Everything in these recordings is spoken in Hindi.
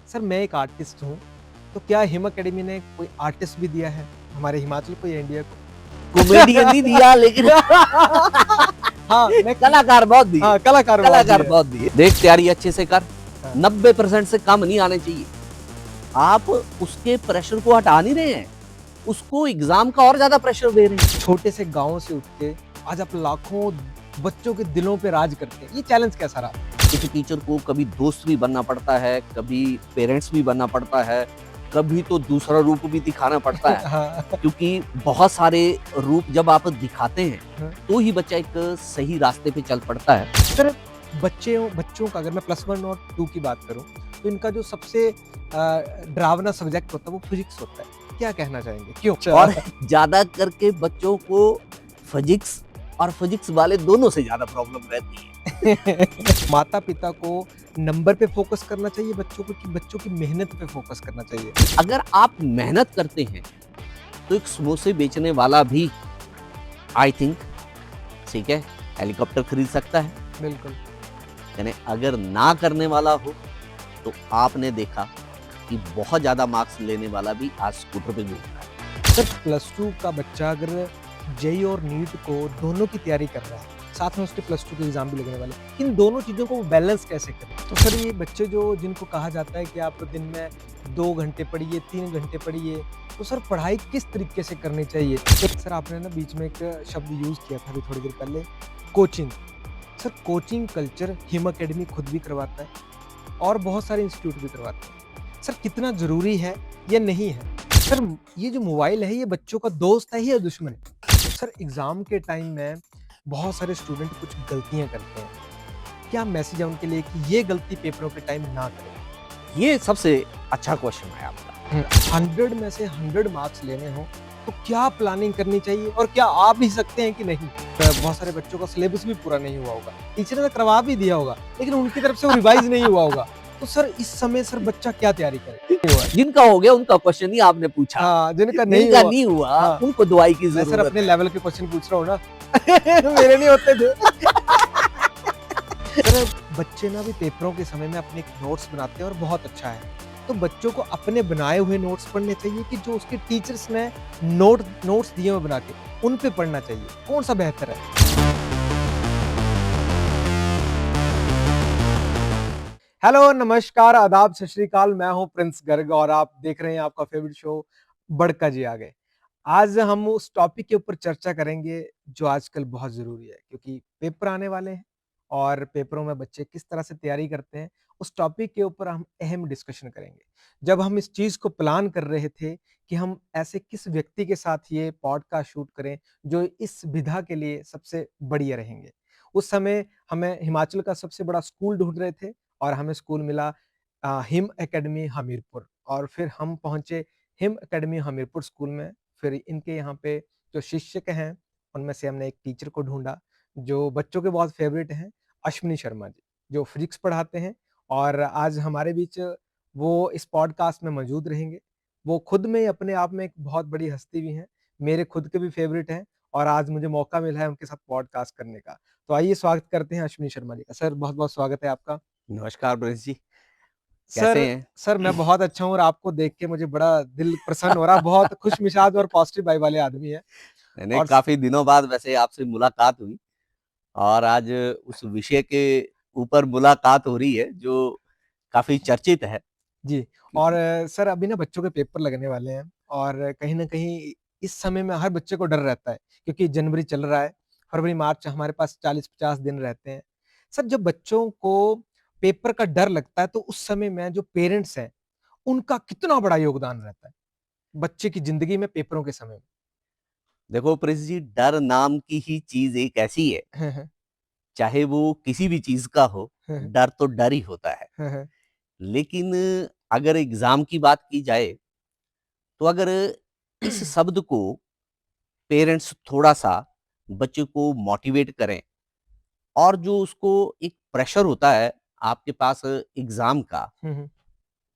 सर मैं एक आर्टिस्ट हूँ, तो क्या हिम अकेडमी ने कोई आर्टिस्ट भी दिया है हमारे हिमाचल को या इंडिया कॉमेडियन नहीं को? दिया लेकिन हाँ, मैं कलाकार बहुत दिए। हाँ, कलाकार बहुत कलाकार दिए। बहुत दिए। देख तैयारी अच्छे से कर, हाँ। 90% से कम नहीं आने चाहिए। आप उसके प्रेशर को हटा नहीं रहे हैं, उसको एग्जाम का और ज्यादा प्रेशर दे रहे हैं। छोटे से गाँव से उठ के आज आप लाखों बच्चों के दिलों पे राज करते हैं। ये चैलेंज कैसा रहा? किसी टीचर को कभी दोस्त भी बनना पड़ता है, कभी पेरेंट्स भी बनना पड़ता है, कभी तो दूसरा रूप भी दिखाना पड़ता है। हाँ, क्योंकि बहुत सारे रूप जब आप दिखाते हैं हाँ। तो ही बच्चा एक सही रास्ते पे चल पड़ता है। सर बच्चों का अगर मैं +1 और 2 की बात करूँ, तो इनका जो सबसे डरावना सब्जेक्ट होता है वो फिजिक्स होता है। क्या कहना चाहेंगे? क्यों? और ज्यादा करके बच्चों को फिजिक्स और फिजिक्स वाले दोनों से ज्यादा प्रॉब्लम रहती है। माता-पिता को नंबर पे फोकस करना चाहिए बच्चों को कि बच्चों की मेहनत पे फोकस करना चाहिए? अगर आप मेहनत करते हैं तो एक समोसे बेचने वाला भी आई थिंक ठीक है हेलीकॉप्टर खरीद सकता है। बिल्कुल। यानी अगर ना करने वाला हो तो आपने देखा कि बहुत ज्यादा मार्क्स लेने वाला भी आज स्कूटर पे घूमता है। सर +2 का बच्चा अगर जेईई और नीट को दोनों की तैयारी कर रहा है, साथ में उसके +2 के एग्ज़ाम भी लगने वाले हैं, इन दोनों चीज़ों को वो बैलेंस कैसे करे? तो सर ये बच्चे जो जिनको कहा जाता है कि आप दिन में 2 घंटे पढ़िए, 3 घंटे पढ़िए, तो सर पढ़ाई किस तरीके से करनी चाहिए? एक सर आपने ना बीच में एक शब्द यूज़ किया था अभी थोड़ी देर पहले, coaching. Sir coaching culture him academy खुद भी करवाता है और बहुत सारे इंस्टीट्यूट भी करवाते हैं। सर कितना ज़रूरी है या नहीं है? सर ये जो मोबाइल है ये बच्चों का दोस्त है या दुश्मन है? सर एग्ज़ाम के टाइम में बहुत सारे स्टूडेंट कुछ गलतियाँ करते हैं। क्या मैसेज है उनके लिए कि ये गलती पेपरों के टाइम ना करें? ये सबसे अच्छा क्वेश्चन है आपका। 100 में से 100 मार्क्स लेने हों तो क्या प्लानिंग करनी चाहिए और क्या आ भी सकते हैं कि नहीं? बहुत सारे बच्चों का सिलेबस भी पूरा नहीं हुआ होगा। टीचर ने करवा भी दिया होगा, लेकिन उनकी तरफ से वो रिवाइज़ नहीं हुआ होगा। तो सर इस समय सर बच्चा क्या तैयारी करे? जिनका हो गया उनका क्वेश्चन ही आपने पूछा। हाँ, जिनका नहीं जिनका हुआ नहीं हुआ हाँ, उनको दवाई की मैं सर जरूरत अपने है। लेवल के क्वेश्चन पूछ रहा हूँ ना। मेरे नहीं होते थे। सर बच्चे ना भी पेपरों के समय में अपने नोट्स बनाते हैं और बहुत अच्छा है। तो बच्चों को अपने बनाए हुए नोट्स पढ़ने चाहिए कि जो उसके टीचर्स ने नोट्स दिए हुए बना के, उन पे पढ़ना चाहिए? कौन-सा बेहतर है? हेलो, नमस्कार, आदाब, सत श्री अकाल, मैं हूँ प्रिंस गर्ग और आप देख रहे हैं आपका फेवरेट शो बड़का जी आ गए। आज हम उस टॉपिक के ऊपर चर्चा करेंगे जो आजकल बहुत ज़रूरी है क्योंकि पेपर आने वाले हैं और पेपरों में बच्चे किस तरह से तैयारी करते हैं, उस टॉपिक के ऊपर हम अहम डिस्कशन करेंगे। जब हम इस चीज़ को प्लान कर रहे थे कि हम ऐसे किस व्यक्ति के साथ ये पॉडकास्ट शूट करें, जो इस विधा के लिए सबसे बढ़िया रहेंगे। उस समय हमें हिमाचल का सबसे बड़ा स्कूल ढूँढ रहे थे और हमें स्कूल मिला हिम अकेडमी हमीरपुर और फिर हम पहुँचे हिम अकेडमी हमीरपुर स्कूल में। फिर इनके यहाँ पे जो शिक्षक हैं, उनमें से हमने एक टीचर को ढूँढा, जो बच्चों के बहुत फ़ेवरेट हैं, अश्विनी शर्मा जी, जो फिज़िक्स पढ़ाते हैं और आज हमारे बीच वो इस पॉडकास्ट में मौजूद रहेंगे। वो खुद में ही अपने आप में एक बहुत बड़ी हस्ती भी हैं, मेरे खुद के भी फ़ेवरेट हैं और आज मुझे मौका मिला है उनके साथ पॉडकास्ट करने का। तो आइए स्वागत करते हैं अश्विनी शर्मा जी का। सर बहुत-बहुत स्वागत है आपका। नमस्कार प्रिंस जी, कैसे सर हैं? सर मैं बहुत अच्छा हूँ और आपको देख के मुझे बड़ा दिल प्रसन्न हो रहा है, बहुत खुश-मिजाज और पॉज़िटिव वाइब वाले आदमी हैं। मैंने और स काफी दिनों बाद वैसे आपसे मुलाकात हुई और आज उस विषय के ऊपर मुलाकात हो रही है जो काफी चर्चित है। जी, और क्योंकि सर अभी ना बच्चों के पेपर लगने वाले हैं और कहीं न कहीं इस समय में हर बच्चे को डर रहता है क्योंकि जनवरी चल रहा है, फरवरी-मार्च हमारे पास 40-50 दिन रहते हैं। सर जब बच्चों को पेपर का डर लगता है तो उस समय में जो पेरेंट्स हैं, उनका कितना बड़ा योगदान रहता है, बच्चे की ज़िंदगी में पेपरों के समय में? देखो प्रिंस जी, डर नाम की ही चीज एक ऐसी है, हैं, हैं। चाहे वो किसी भी चीज का हो, हैं, हैं। डर तो डर ही होता है। हैं, हैं। लेकिन अगर एग्जाम की बात की जाए तो अगर इस शब्द को पेरेंट्स थोड़ा सा बच्चे को मोटिवेट करें और जो उसको एक प्रेशर होता है आपके पास एग्जाम का, हुँ, हुँ।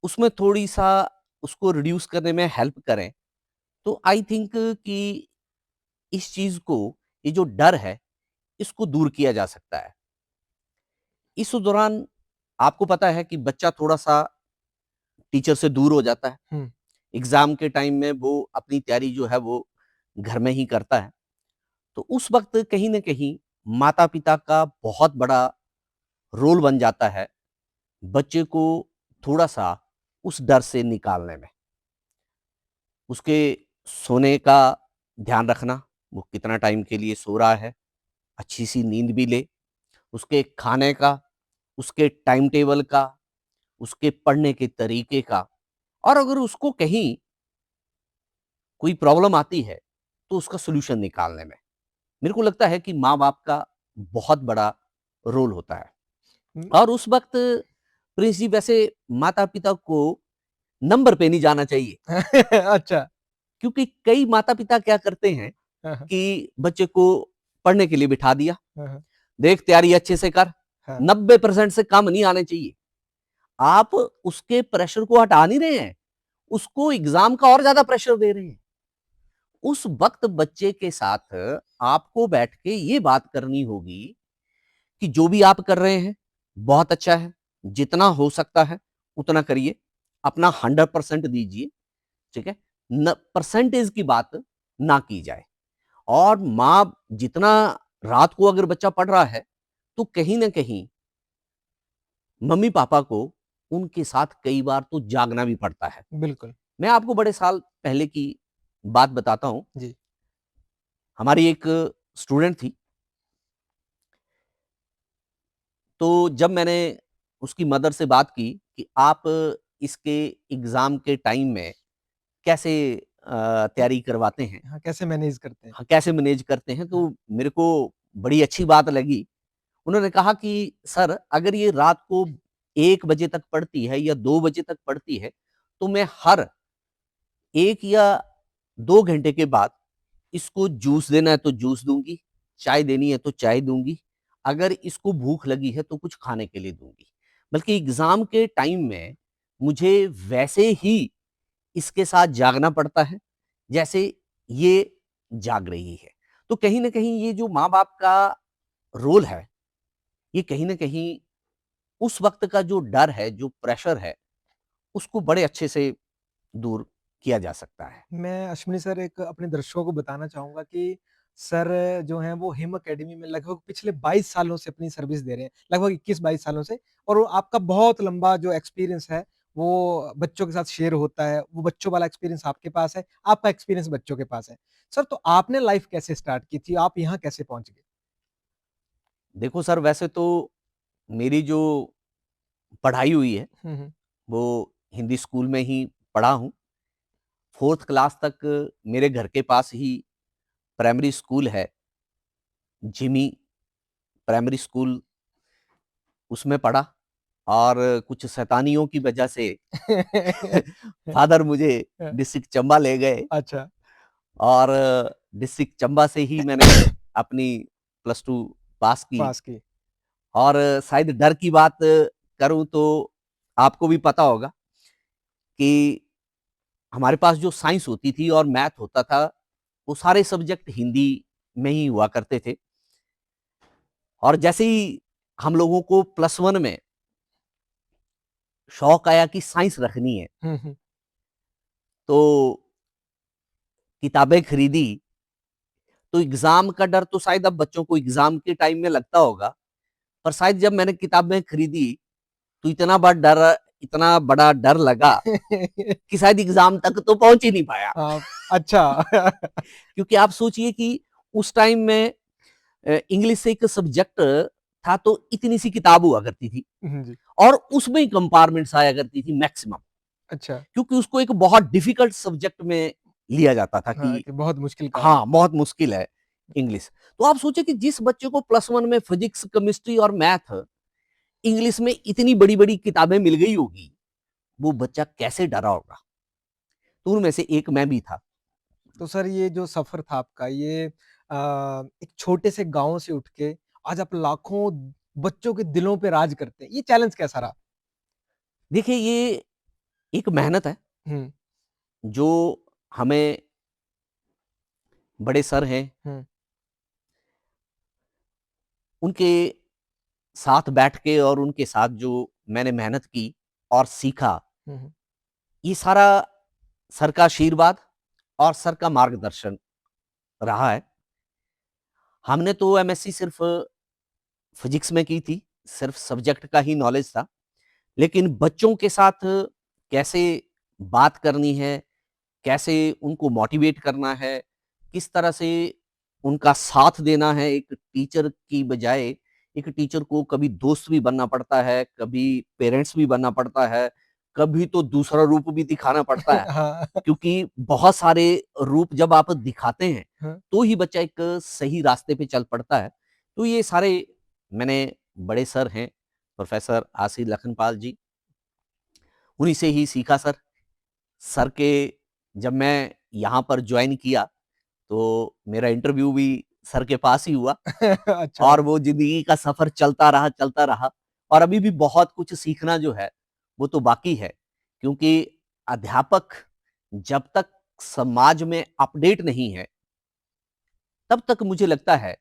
उसमें थोड़ी सा उसको रिड्यूस करने में हेल्प करें तो आई थिंक कि इस चीज को, ये जो डर है, इसको दूर किया जा सकता है। इस दौरान आपको पता है कि बच्चा थोड़ा सा टीचर से दूर हो जाता है। हुँ, एग्जाम के टाइम में वो अपनी तैयारी जो है वो घर में ही करता है। तो उस वक्त कहीं ना कहीं माता पिता का बहुत बड़ा रोल बन जाता है बच्चे को थोड़ा सा उस डर से निकालने में। उसके सोने का ध्यान रखना, वो कितना टाइम के लिए सो रहा है, अच्छी सी नींद भी ले, उसके खाने का, उसके टाइम टेबल का, उसके पढ़ने के तरीके का। और अगर उसको कहीं कोई प्रॉब्लम आती है तो उसका सॉल्यूशन निकालने में मेरे को लगता है कि माँ बाप का बहुत बड़ा रोल होता है। हुँ। और उस वक्त प्रिंस जी, वैसे माता पिता को नंबर पे नहीं जाना चाहिए, अच्छा। क्योंकि कई माता पिता क्या करते हैं हाँ, हाँ। कि बच्चे को पढ़ने के लिए बिठा दिया, हाँ, हाँ। देख तैयारी अच्छे से कर, हाँ, 90% से कम नहीं आने चाहिए। आप उसके प्रेशर को हटा नहीं रहे हैं, उसको एग्जाम का और ज्यादा प्रेशर दे रहे हैं। उस वक्त बच्चे के साथ आपको बैठ के ये बात करनी होगी कि जो भी आप कर रहे हैं बहुत अच्छा है, जितना हो सकता है उतना करिए, अपना 100% दीजिए, ठीक है। न परसेंटेज की बात ना की जाए। और माँ जितना रात को अगर बच्चा पढ़ रहा है तो कहीं ना कहीं मम्मी पापा को उनके साथ कई बार तो जागना भी पड़ता है। बिल्कुल। मैं आपको बड़े साल पहले की बात बताता हूँ। जी। हमारी एक स्टूडेंट थी, तो जब मैंने उसकी मदर से बात की कि आप इसके एग्जाम के टाइम में कैसे तैयारी करवाते हैं, हाँ, कैसे मैनेज करते हैं? हाँ, कैसे मैनेज करते हैं, हाँ। तो मेरे को बड़ी अच्छी बात लगी। उन्होंने कहा कि सर, अगर ये रात को 1 बजे तक पढ़ती है या 2 बजे तक पढ़ती है तो मैं हर 1 या 2 घंटे के बाद इसको जूस देना है तो जूस दूंगी, चाय देनी है तो चाय दूंगी, अगर इसको भूख लगी है तो कुछ खाने के लिए दूंगी। बल्कि एग्जाम के टाइम में मुझे वैसे ही इसके साथ जागना पड़ता है जैसे ये जाग रही है। तो कहीं ना कहीं ये जो माँ बाप का रोल है, ये कहीं ना कहीं उस वक्त का जो डर है, जो प्रेशर है, उसको बड़े अच्छे से दूर किया जा सकता है। मैं अश्विनी सर एक अपने दर्शकों को बताना चाहूँगा कि सर जो हैं वो हिम अकेडमी में लगभग पिछले 22 सालों से अपनी सर्विस दे रहे हैं, लगभग 21-22 सालों से। और वो आपका बहुत लंबा जो एक्सपीरियंस है, वो बच्चों के साथ शेयर होता है, वो बच्चों वाला एक्सपीरियंस आपके पास है, आपका एक्सपीरियंस बच्चों के पास है। सर तो आपने लाइफ कैसे स्टार्ट की थी? आप यहाँ कैसे पहुँच गए? देखो सर, वैसे तो मेरी जो पढ़ाई हुई है हुँ, हुँ। वो हिंदी स्कूल में ही पढ़ा हूँ। 4th क्लास तक मेरे घर के पास ही प्राइमरी स्कूल है, जिमी प्राइमरी स्कूल, उसमें पढ़ा। और कुछ शैतानियों की वजह से फादर मुझे डिस्ट्रिक्ट चंबा ले गए, अच्छा। और डिस्ट्रिक्ट चंबा से ही मैंने अपनी +2 पास की। पास की। और शायद डर की बात करूं तो आपको भी पता होगा कि हमारे पास जो साइंस होती थी और मैथ होता था, वो सारे सब्जेक्ट हिंदी में ही हुआ करते थे। और जैसे ही हम लोगों को +1 में शौक आया कि साइंस रखनी है, हुँ, हुँ। तो किताबें खरीदी। तो एग्जाम का डर तो शायद अब बच्चों को एग्जाम के टाइम में लगता होगा, पर शायद जब मैंने किताबें खरीदी तो इतना बड़ा डर लगा कि शायद एग्जाम तक तो पहुंच ही नहीं पाया। हाँ, अच्छा। क्योंकि आप सोचिए कि उस टाइम में इंग्लिश एक सब्जेक्ट था, तो इतनी सी किताब हुआ करती थी, हुँ, जी। और उसमें ही कंपार्टमेंट्स आया करती थी मैक्सिमम, अच्छा। क्योंकि उसको एक बहुत डिफिकल्ट सब्जेक्ट में लिया जाता था हाँ, कि कि बहुत मुश्किल काम है। हाँ, बहुत मुश्किल है इंग्लिश। तो आप सोचिए कि जिस बच्चे को +1 में फिजिक्स, केमिस्ट्री और मैथ इंग्लिश में इतनी बड़ी-बड़ी किताबें मिल गई होगी, वो बच्चा कैसे डरा होगा। तो उनमें से एक मैं भी था। तो सर ये जो सफ़र था आपका ये एक छोटे से गाँव से उठ के आज आप लाखों बच्चों के दिलों पे राज करते हैं। ये चैलेंज कैसा रहा? देखिए, ये एक मेहनत है हुँ, जो हमें बड़े सर हैं, हुँ, उनके साथ बैठ के और उनके साथ जो मैंने मेहनत की और सीखा, हुँ, हुँ। ये सारा सर का आशीर्वाद और सर का मार्गदर्शन रहा है। हमने तो एमएससी सिर्फ फिजिक्स में की थी, सिर्फ सब्जेक्ट का ही नॉलेज था, लेकिन बच्चों के साथ कैसे बात करनी है, कैसे उनको मोटिवेट करना है, किस तरह से उनका साथ देना है, एक टीचर की बजाय एक टीचर को कभी दोस्त भी बनना पड़ता है, कभी पेरेंट्स भी बनना पड़ता है, कभी तो दूसरा रूप भी दिखाना पड़ता है, हाँ। क्योंकि बहुत सारे रूप जब आप दिखाते हैं, हाँ। तो ही बच्चा एक सही रास्ते पे चल पड़ता है। तो ये सारे मैंने बड़े सर हैं, प्रोफेसर आसिफ लखनपाल जी, उन्हीं से ही सीखा सर। सर के जब मैं यहाँ पर ज्वाइन किया, तो मेरा इंटरव्यू भी सर के पास ही हुआ अच्छा। और वो ज़िंदगी का सफ़र चलता रहा और अभी भी बहुत कुछ सीखना जो है, वो तो बाकी है। क्योंकि अध्यापक जब तक समाज में अपडेट नहीं है, तब तक मुझे लगता है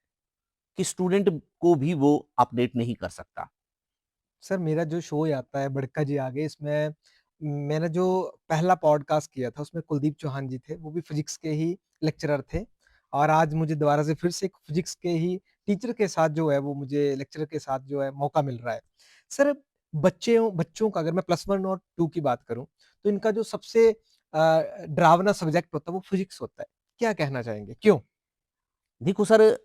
कि स्टूडेंट को भी वो अपडेट नहीं कर सकता। सर मेरा जो शो आता है बड़का जी आगे, इसमें मैंने जो पहला पॉडकास्ट किया था उसमें कुलदीप चौहान जी थे, वो भी फिजिक्स के ही लेक्चरर थे और आज मुझे दोबारा से फिर से एक फिजिक्स के ही टीचर के साथ जो है वो मुझे लेक्चरर के साथ जो है मौका मिल रहा है। सर बच्चों बच्चों का अगर मैं प्लस 1 और 2 की बात करूँ, तो इनका जो सबसे डरावना सब्जेक्ट होता है वो फिजिक्स होता है। क्या कहना चाहेंगे? क्यों? देखो सर,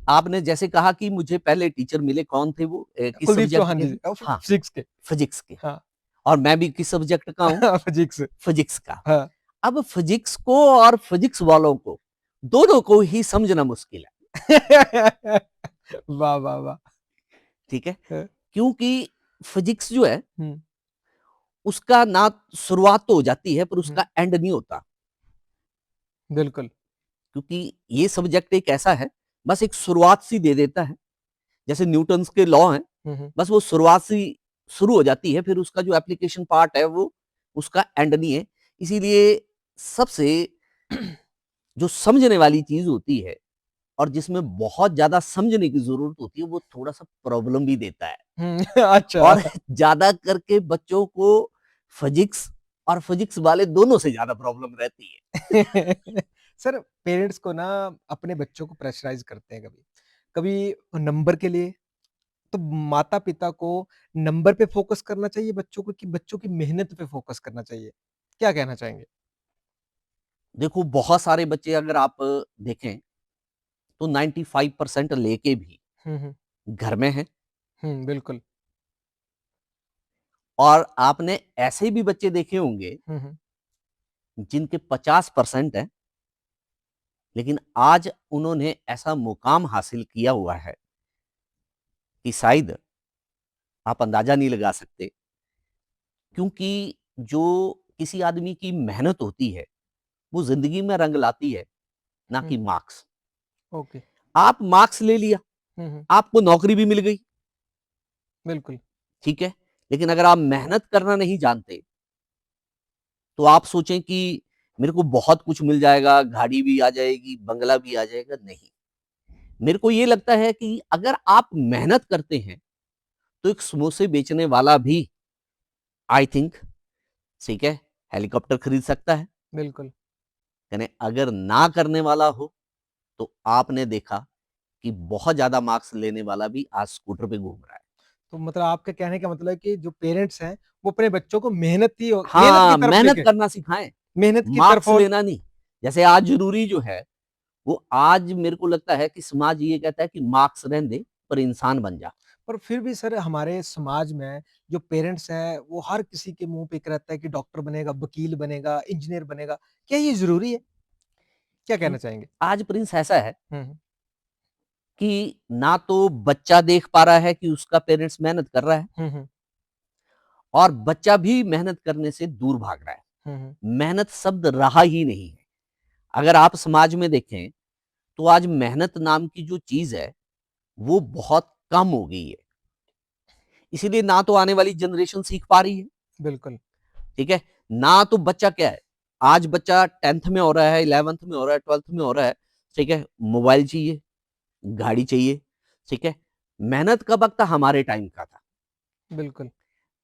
आपने जैसे कहा कि मुझे पहले टीचर मिले, कौन थे वो? किस कुलदीप सब्जेक्ट चौहान के जी थे? हाँ, फिजिक्स के। फिजिक्स के। हाँ। और मैं भी किस सब्जेक्ट का हूँ? फिजिक्स। फिजिक्स का। हाँ। अब फिजिक्स को और फिजिक्स वालों को, दोनों को ही समझना मुश्किल है। वाह, वाह, वाह! ठीक है? अ, क्योंकि फिजिक्स जो है, हुँ, उसका ना शुरुआत तो हो जाती है, पर हुँ, उसका एंड नहीं होता। बिल्कुल। क्योंकि ये सब्जेक्ट एक ऐसा है, बस एक शुरुआत सी दे देता है। जैसे न्यूटन्स के लॉ हैं, हुँ, हुँ, बस वो शुरुआत सी शुरू हो जाती है, फिर उसका जो एप्लीकेशन पार्ट है, वो उसका एंड नहीं है। इसीलिए सबसे जो समझने वाली चीज़ होती है और जिसमें बहुत ज़्यादा समझने की ज़रूरत होती है, वो थोड़ा-सा प्रॉब्लम भी देता है। हुँ, अच्छा। और ज़्यादा करके बच्चों को फिजिक्स और फिजिक्स वाले दोनों से ज़्यादा प्रॉब्लम रहती है। सर पेरेंट्स को ना अपने बच्चों को प्रेशराइज़ करते हैं कभी। कभी नंबर के लिए, तो माता-पिता को नंबर पे फ़ोकस करना चाहिए बच्चों को कि बच्चों की मेहनत पे फ़ोकस करना चाहिए? क्या कहना चाहेंगे? देखो, बहुत सारे बच्चे अगर आप देखें, तो 95% लेके भी हुँ, हुँ, घर में हैं हुँ, बिल्कुल। और आपने ऐसे भी बच्चे देखे होंगे हुँ, हुँ, जिनके 50% हैं, लेकिन आज उन्होंने ऐसा मुकाम हासिल किया हुआ है कि शायद आप अंदाजा नहीं लगा सकते। क्योंकि जो किसी आदमी की मेहनत होती है, वो ज़िंदगी में रंग लाती है, ना हुँ, कि मार्क्स। ओके। आप मार्क्स ले लिया, हुँ, हुँ, आपको नौकरी भी मिल गई, बिल्कुल। ठीक है? लेकिन अगर आप मेहनत करना नहीं जानते, तो आप सोचें कि मेरे को बहुत कुछ मिल जाएगा, गाड़ी भी आ जाएगी, बंगला भी आ जाएगा, नहीं। मेरे को ये लगता है कि अगर आप मेहनत करते हैं, तो एक समोसे बेचने वाला भी आई थिंक, ठीक है, हेलीकॉप्टर खरीद सकता है। बिल्कुल। यानी अगर ना करने वाला हो, तो आपने देखा कि बहुत ज़्यादा मार्क्स लेने वाला भी आज स्कूटर पे घूम रहा है। तो मतलब आपके कहने का मतलब है कि जो पेरेंट्स हैं, वो अपने बच्चों को मेहनत की हाँ, तरफ मेहनत लेके करना सिखाएँ, मेहनत की तरफ मार्क्स और लेना नहीं। जैसे आज ज़रूरी जो है, वो आज मेरे को लगता है कि समाज ये कहता है कि मार्क्स रहने दे, पर इंसान बन जा। पर फिर भी सर हमारे समाज में जो पेरेंट्स हैं, वो हर किसी के मुँह पे एक रहता है कि डॉक्टर बनेगा, वकील बनेगा, इंजीनियर बनेगा। क्या ये ज़रूरी है? क्या कहना चाहेंगे? आज प्रिंस ऐसा है हुँ, हुँ। कि ना तो बच्चा देख पा रहा है कि उसका पेरेंट्स मेहनत कर रहा है हुँ, हुँ। और बच्चा भी मेहनत करने से दूर भाग रहा है। हुँ, हुँ। मेहनत शब्द रहा ही नहीं है। अगर आप समाज में देखें, तो आज मेहनत नाम की जो चीज़ है, वो बहुत कम हो गई है। इसीलिए ना तो आने वाली जनरेशन सीख पा रही है, बिल्कुल। ठीक है? ना तो बच्चा क्या है, आज बच्चा 10th में हो रहा है, 11th में हो रहा है, 12th में हो रहा है, ठीक है? मोबाइल चाहिए, गाड़ी चाहिए, ठीक है? मेहनत का वक़्त हमारे टाइम का था। बिल्कुल।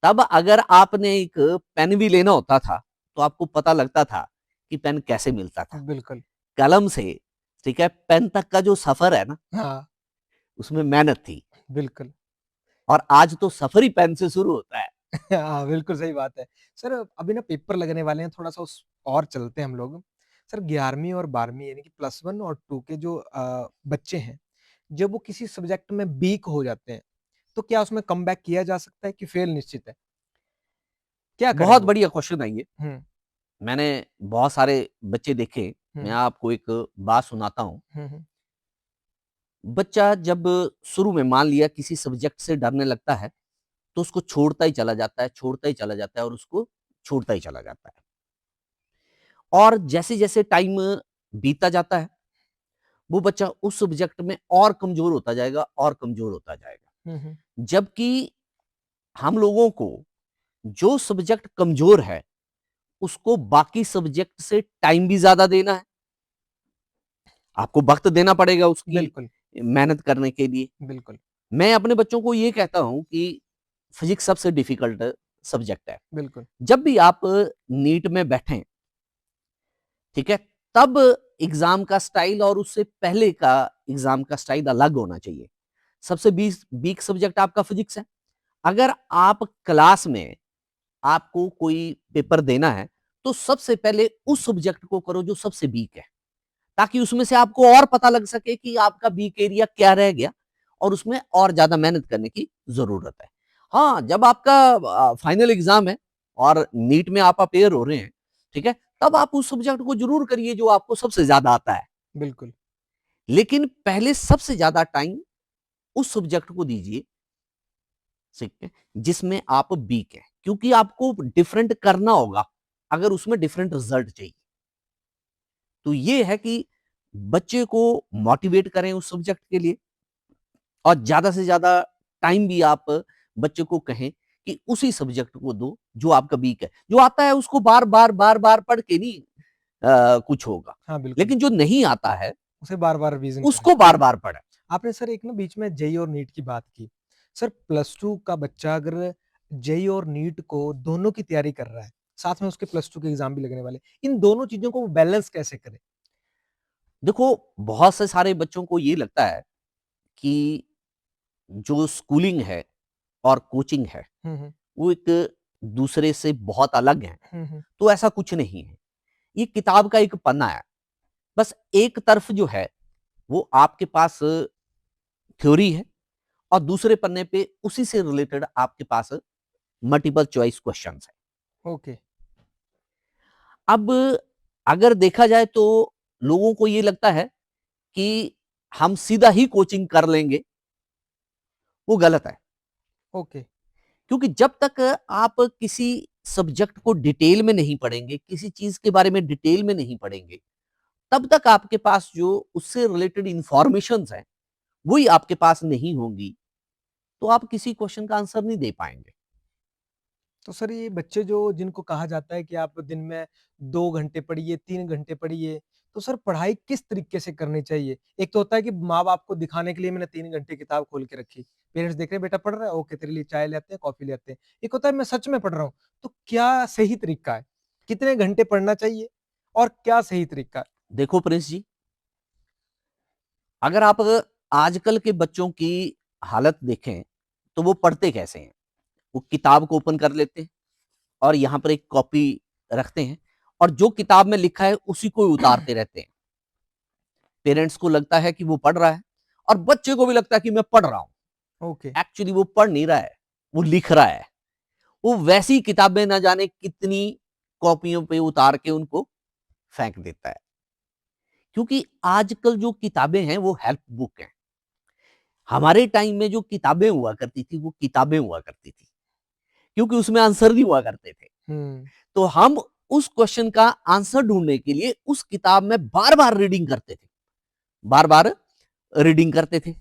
तब अगर आपने एक पेन भी लेना होता था, तो आपको पता लगता था कि पेन कैसे मिलता था। बिल्कुल। कलम से, ठीक है, पेन तक का जो सफर है ना, हाँ, उसमें मेहनत थी। बिल्कुल। और आज तो सफर ही पेन से शुरू होता है। हाँ, बिल्कुल सही बात है। सर अभी ना पेपर लगने वाले हैं, थोड़ा-सा उस और चलते हैं हम लोग। सर 11वीं और 12वीं यानी कि प्लस 1 और 2 के जो बच्चे हैं, जब वो किसी सब्जेक्ट में वीक हो जाते हैं, तो क्या उसमें कमबैक किया जा सकता है कि फेल निश्चित है? क्या करें बहुत वो? बढ़िया क्वेश्चन है ये। हुँ, मैंने बहुत सारे बच्चे देखे। मैं हुँ, आपको एक बात सुनाता हूँ। हुँ, हुँ। बच्चा जब शुरू में मान लिया किसी सब्जेक्ट से डरने लगता है, तो उसको छोड़ता ही चला जाता है, छोड़ता ही चला जाता है और उसको छोड़ता ही चला जाता है। और जैसे-जैसे टाइम बीतता जाता है, वो बच्चा उस सब्जेक्ट में और कमज़ोर होता जाएगा और कमज़ोर होता जाएगा। हुँ, हुँ। जबकि हम लोगों को जो सब्जेक्ट कमज़ोर है, उसको बाकी सब्जेक्ट से टाइम भी ज़्यादा देना है। आपको वक़्त देना पड़ेगा उसकी बिल्कुल, मेहनत करने के लिए। बिल्कुल, मैं अपने बच्चों को ये कहता हूँ कि फिज़िक्स सबसे डिफ़िकल्ट सब्जेक्ट है। बिल्कुल। जब भी आप नीट में बैठें, ठीक है? तब एग्ज़ाम का स्टाइल और उससे पहले का एग्ज़ाम का स्टाइल अलग होना चाहिए। सबसे वीक सब्जेक्ट आपका फिज़िक्स है। अगर आप क्लास में आपको कोई पेपर देना है, तो सबसे पहले उस सब्जेक्ट को करो जो सबसे वीक है, ताकि उसमें से आपको और पता लग सके कि आपका वीक एरिया क्या रह गया और उसमें और ज़्यादा मेहनत करने की ज़रूरत है। हाँ, जब आपका फाइनल एग्ज़ाम है और नीट में आप अपियर हो रहे हैं, ठीक है? तब आप उस सब्जेक्ट को ज़रूर करिए जो आपको सबसे ज़्यादा आता है। बिल्कुल। लेकिन पहले सबसे ज़्यादा टाइम उस सब्जेक्ट को दीजिए, ठीक है, जिसमें आप वीक हैं, क्योंकि आपको डिफरेंट करना होगा, अगर उसमें डिफरेंट रिजल्ट चाहिए। तो ये है कि बच्चे को मोटिवेट करें उस सब्जेक्ट के लिए और ज़्यादा से ज़्यादा टाइम भी आप बच्चे को कहें कि उसी सब्जेक्ट को दो जो आपका वीक है। जो आता है उसको बार-बार, बार-बार पढ़ के नहीं कुछ होगा। हाँ, बिल्कुल। लेकिन जो नहीं आता है, उसे बार-बार रिवीज़न करें। उसको बार-बार पढ़ें। आपने सर एक ना बीच में जेईई और नीट की बात की। सर प्लस 2 का बच्चा अगर जेईई और नीट को दोनों की तैयारी कर रहा है, साथ में उसके प्लस 2 के एग्ज़ाम भी लगने वाले हैं, इन दोनों चीज़ों को वो बैलेंस कैसे करे? देखो, बहुत से सारे बच्चों को ये लगता है कि जो स्कूलिंग है और कोचिंग है, हुँ, हुँ। वो एक दूसरे से बहुत अलग हैं। हुँ, हुँ। तो ऐसा कुछ नहीं है। ये किताब का एक पन्ना है। बस एक तरफ जो है, वो आपके पास थ्योरी है और दूसरे पन्ने पे उसी से रिलेटेड आपके पास मल्टीपल चॉइस क्वेश्चंस हैं। ओके। अब अगर देखा जाए तो लोगों को ये लगता है कि हम सीधा ही कोचिंग कर लेंगे, वो गलत है। ओके। क्योंकि जब तक आप किसी सब्जेक्ट को डिटेल में नहीं पढ़ेंगे, किसी चीज़ के बारे में डिटेल में नहीं पढ़ेंगे, तब तक आपके पास जो उससे रिलेटेड इन्फॉर्मेशंस हैं, वही आपके पास नहीं होंगी, तो आप किसी क्वेश्चन का आंसर नहीं दे पाएँगे। तो सर ये बच्चे जो जिनको कहा जाता है कि आप दिन में 2 घंटे पढ़िए, 3 घंटे पढ़िए, तो सर पढ़ाई किस तरीके से करनी चाहिए? एक तो होता है कि माँ-बाप को दिखाने के लिए मैंने 3 घंटे किताब खोल के रखी। पेरेंट्स देख रहे हैं बेटा पढ़ रहा है, ओके तेरे लिए चाय ले आते हैं, कॉफ़ी ले आते हैं। एक होता है मैं सच में पढ़ रहा हूँ, तो क्या सही तरीका है? कितने घंटे पढ़ना चाहिए और क्या सही तरीका है? देखो प्रिंस जी, अगर आप आजकल के बच्चों की हालत देखें, तो वो पढ़ते कैसे हैं? वो किताब को ओपन कर लेते हैं और यहाँ पर एक कॉपी रखते हैं और जो किताब में लिखा है उसी को ही उतारते रहते हैं। पेरेंट्स को लगता है कि वो पढ़ रहा है और बच्चे को भी लगता है कि मैं पढ़ रहा हूँ। ओके, एक्चुअली वो पढ़ नहीं रहा है, वो लिख रहा है। वो वैसी किताबें ना जाने कितनी कॉपियों पे उतार के उनको फेंक देता है। क्योंकि आजकल जो किताबें हैं वो हेल्प बुक हैं। हमारे टाइम में जो किताबें हुआ करती थी, वो किताबें हुआ करती थी, क्योंकि उसमें आंसर नहीं हुआ करते थे। हुँ, तो हम उस क्वेश्चन का आंसर ढूँढने के लिए उस किताब में बार-बार रीडिंग करते थे, बार-बार रीडिंग करते थे।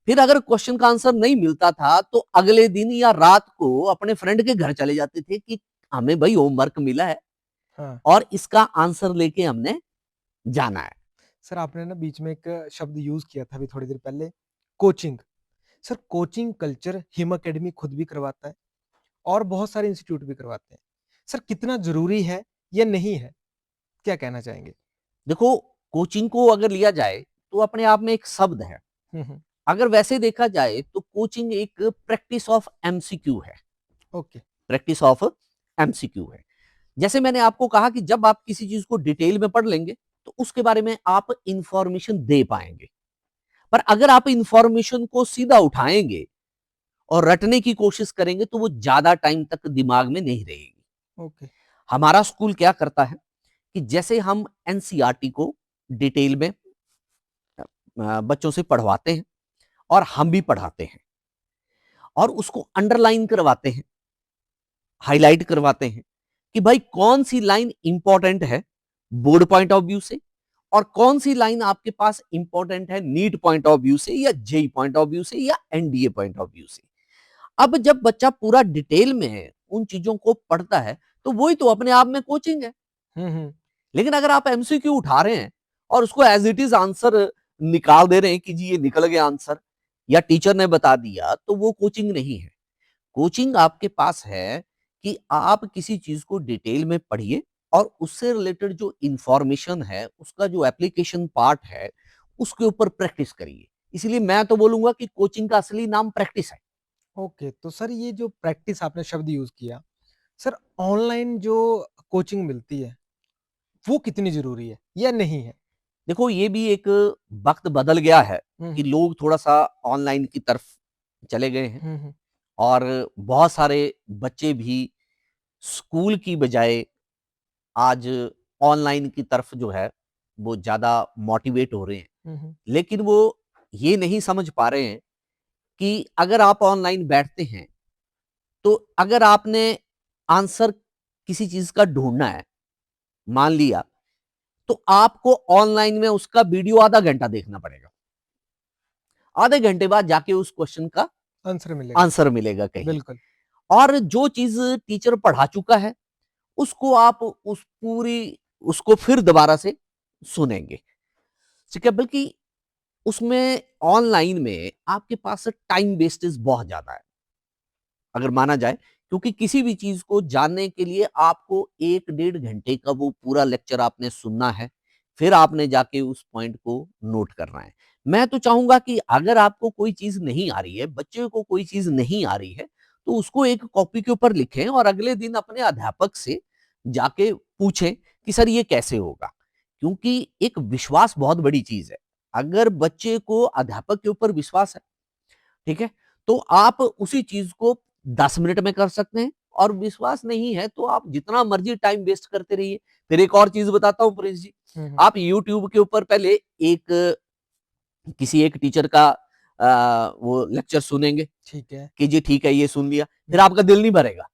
फिर अगर क्वेश्चन का आंसर नहीं मिलता था, तो अगले दिन या रात को अपने फ्रेंड के घर चले जाते थे कि हमें भाई होमवर्क मिला है हाँ। और इसका आंसर लेके हमने जाना है। सर आपने ना बीच में एक शब्द यूज़ किया था अभी थोड़ी देर पहले, coaching. Sir coaching culture him academy खुद भी करवाता है और बहुत सारे इंस्टीट्यूट भी करवाते हैं। सर कितना ज़रूरी है या नहीं है? क्या कहना चाहेंगे? देखो, कोचिंग को अगर लिया जाए तो अपने आप में एक शब्द है। हुँ, हुँ। अगर वैसे देखा जाए तो कोचिंग एक प्रैक्टिस ऑफ एमसीक्यू है। ओके। प्रैक्टिस ऑफ एमसीक्यू है। जैसे मैंने आपको कहा कि जब आप किसी चीज को डिटेल में पढ़ लेंगे तो उसके बारे में आप इंफॉर्मेशन दे पाएंगे। पर अगर आप इंफॉर्मेशन को सीधा उठाएंगे और रटने की कोशिश करेंगे तो वो ज्यादा टाइम तक दिमाग में नहीं रहेगी। ओके। हमारा स्कूल क्या करता है कि जैसे हम एनसीईआरटी को डिटेल में बच्चों से पढ़वाते हैं और हम भी पढ़ाते हैं और उसको अंडरलाइन करवाते हैं, हाईलाइट करवाते हैं कि भाई कौन सी लाइन इंपॉर्टेंट है बोर्ड पॉइंट ऑफ व्यू से और कौन सी लाइन आपके पास इंपॉर्टेंट है नीट पॉइंट ऑफ व्यू से या जेई पॉइंट ऑफ व्यू से या एनडीए पॉइंट ऑफ व्यू से। अब जब बच्चा पूरा डिटेल में उन चीजों को पढ़ता है तो वही तो अपने आप में कोचिंग है। हुँ, हुँ। लेकिन अगर आप एमसीक्यू उठा रहे हैं और उसको एज इट इज आंसर निकाल दे रहे हैं कि जी ये निकल गया आंसर या टीचर ने बता दिया, तो वो कोचिंग नहीं है। कोचिंग आपके पास है कि आप किसी चीज को डिटेल में पढ़िए और उससे रिलेटेड जो इंफॉर्मेशन है उसका जो एप्लीकेशन पार्ट है उसके ऊपर प्रैक्टिस करिए। इसलिए मैं तो बोलूंगा कि कोचिंग का असली नाम प्रैक्टिस है। ओके, तो सर ये जो प्रैक्टिस आपने शब्द यूज़ किया, सर ऑनलाइन जो कोचिंग मिलती है, वो कितनी ज़रूरी है या नहीं है? देखो, ये भी एक वक्त बदल गया है हुँ, कि हुँ। लोग थोड़ा सा ऑनलाइन की तरफ चले गए हैं हुँ, हुँ। और बहुत सारे बच्चे भी स्कूल की बजाय आज ऑनलाइन की तरफ जो है वो ज़्यादा मोटिवेट हो रहे हैं। हुँ, हुँ। लेकिन वो ये नहीं समझ पा रहे हैं कि अगर आप ऑनलाइन बैठते हैं, तो अगर आपने आंसर किसी चीज़ का ढूँढना है, मान लिया, तो आपको ऑनलाइन में उसका वीडियो आधा घंटा देखना पड़ेगा। आधे घंटे बाद जाके उस क्वेश्चन का आंसर मिलेगा। आंसर मिलेगा कहीं। बिल्कुल। और जो चीज़ टीचर पढ़ा चुका है, उसको आप उसको फिर दोबारा से सुनेंगे। ठीक है, बल्कि उसमें ऑनलाइन में आपके पास टाइम वेस्टेज बहुत ज़्यादा है, अगर माना जाए, क्योंकि किसी भी चीज़ को जानने के लिए आपको 1 डेढ़ घंटे का वो पूरा लेक्चर आपने सुनना है, फिर आपने जाके उस पॉइंट को नोट करना है। मैं तो चाहूँगा कि अगर आपको कोई चीज़ नहीं आ रही है, बच्चे को कोई चीज़ नहीं आ रही है, तो उसको एक कॉपी के ऊपर लिखें और अगले दिन अपने अध्यापक से जाके पूछें कि सर ये कैसे होगा? क्योंकि एक विश्वास बहुत बड़ी चीज़ है। अगर बच्चे को अध्यापक के ऊपर विश्वास है, ठीक है? तो आप उसी चीज़ को 10 मिनट में कर सकते हैं और विश्वास नहीं है तो आप जितना मर्ज़ी टाइम वेस्ट करते रहिए। फिर एक और चीज़ बताता हूँ प्रिंस जी, हुँ, हुँ। आप यूट्यूब के ऊपर पहले एक किसी एक टीचर का वो लेक्चर सुनेंगे ठीक है। कि जी ठीक है ये सुन लिया, हुँ, फिर आपका दिल नहीं भरेगा।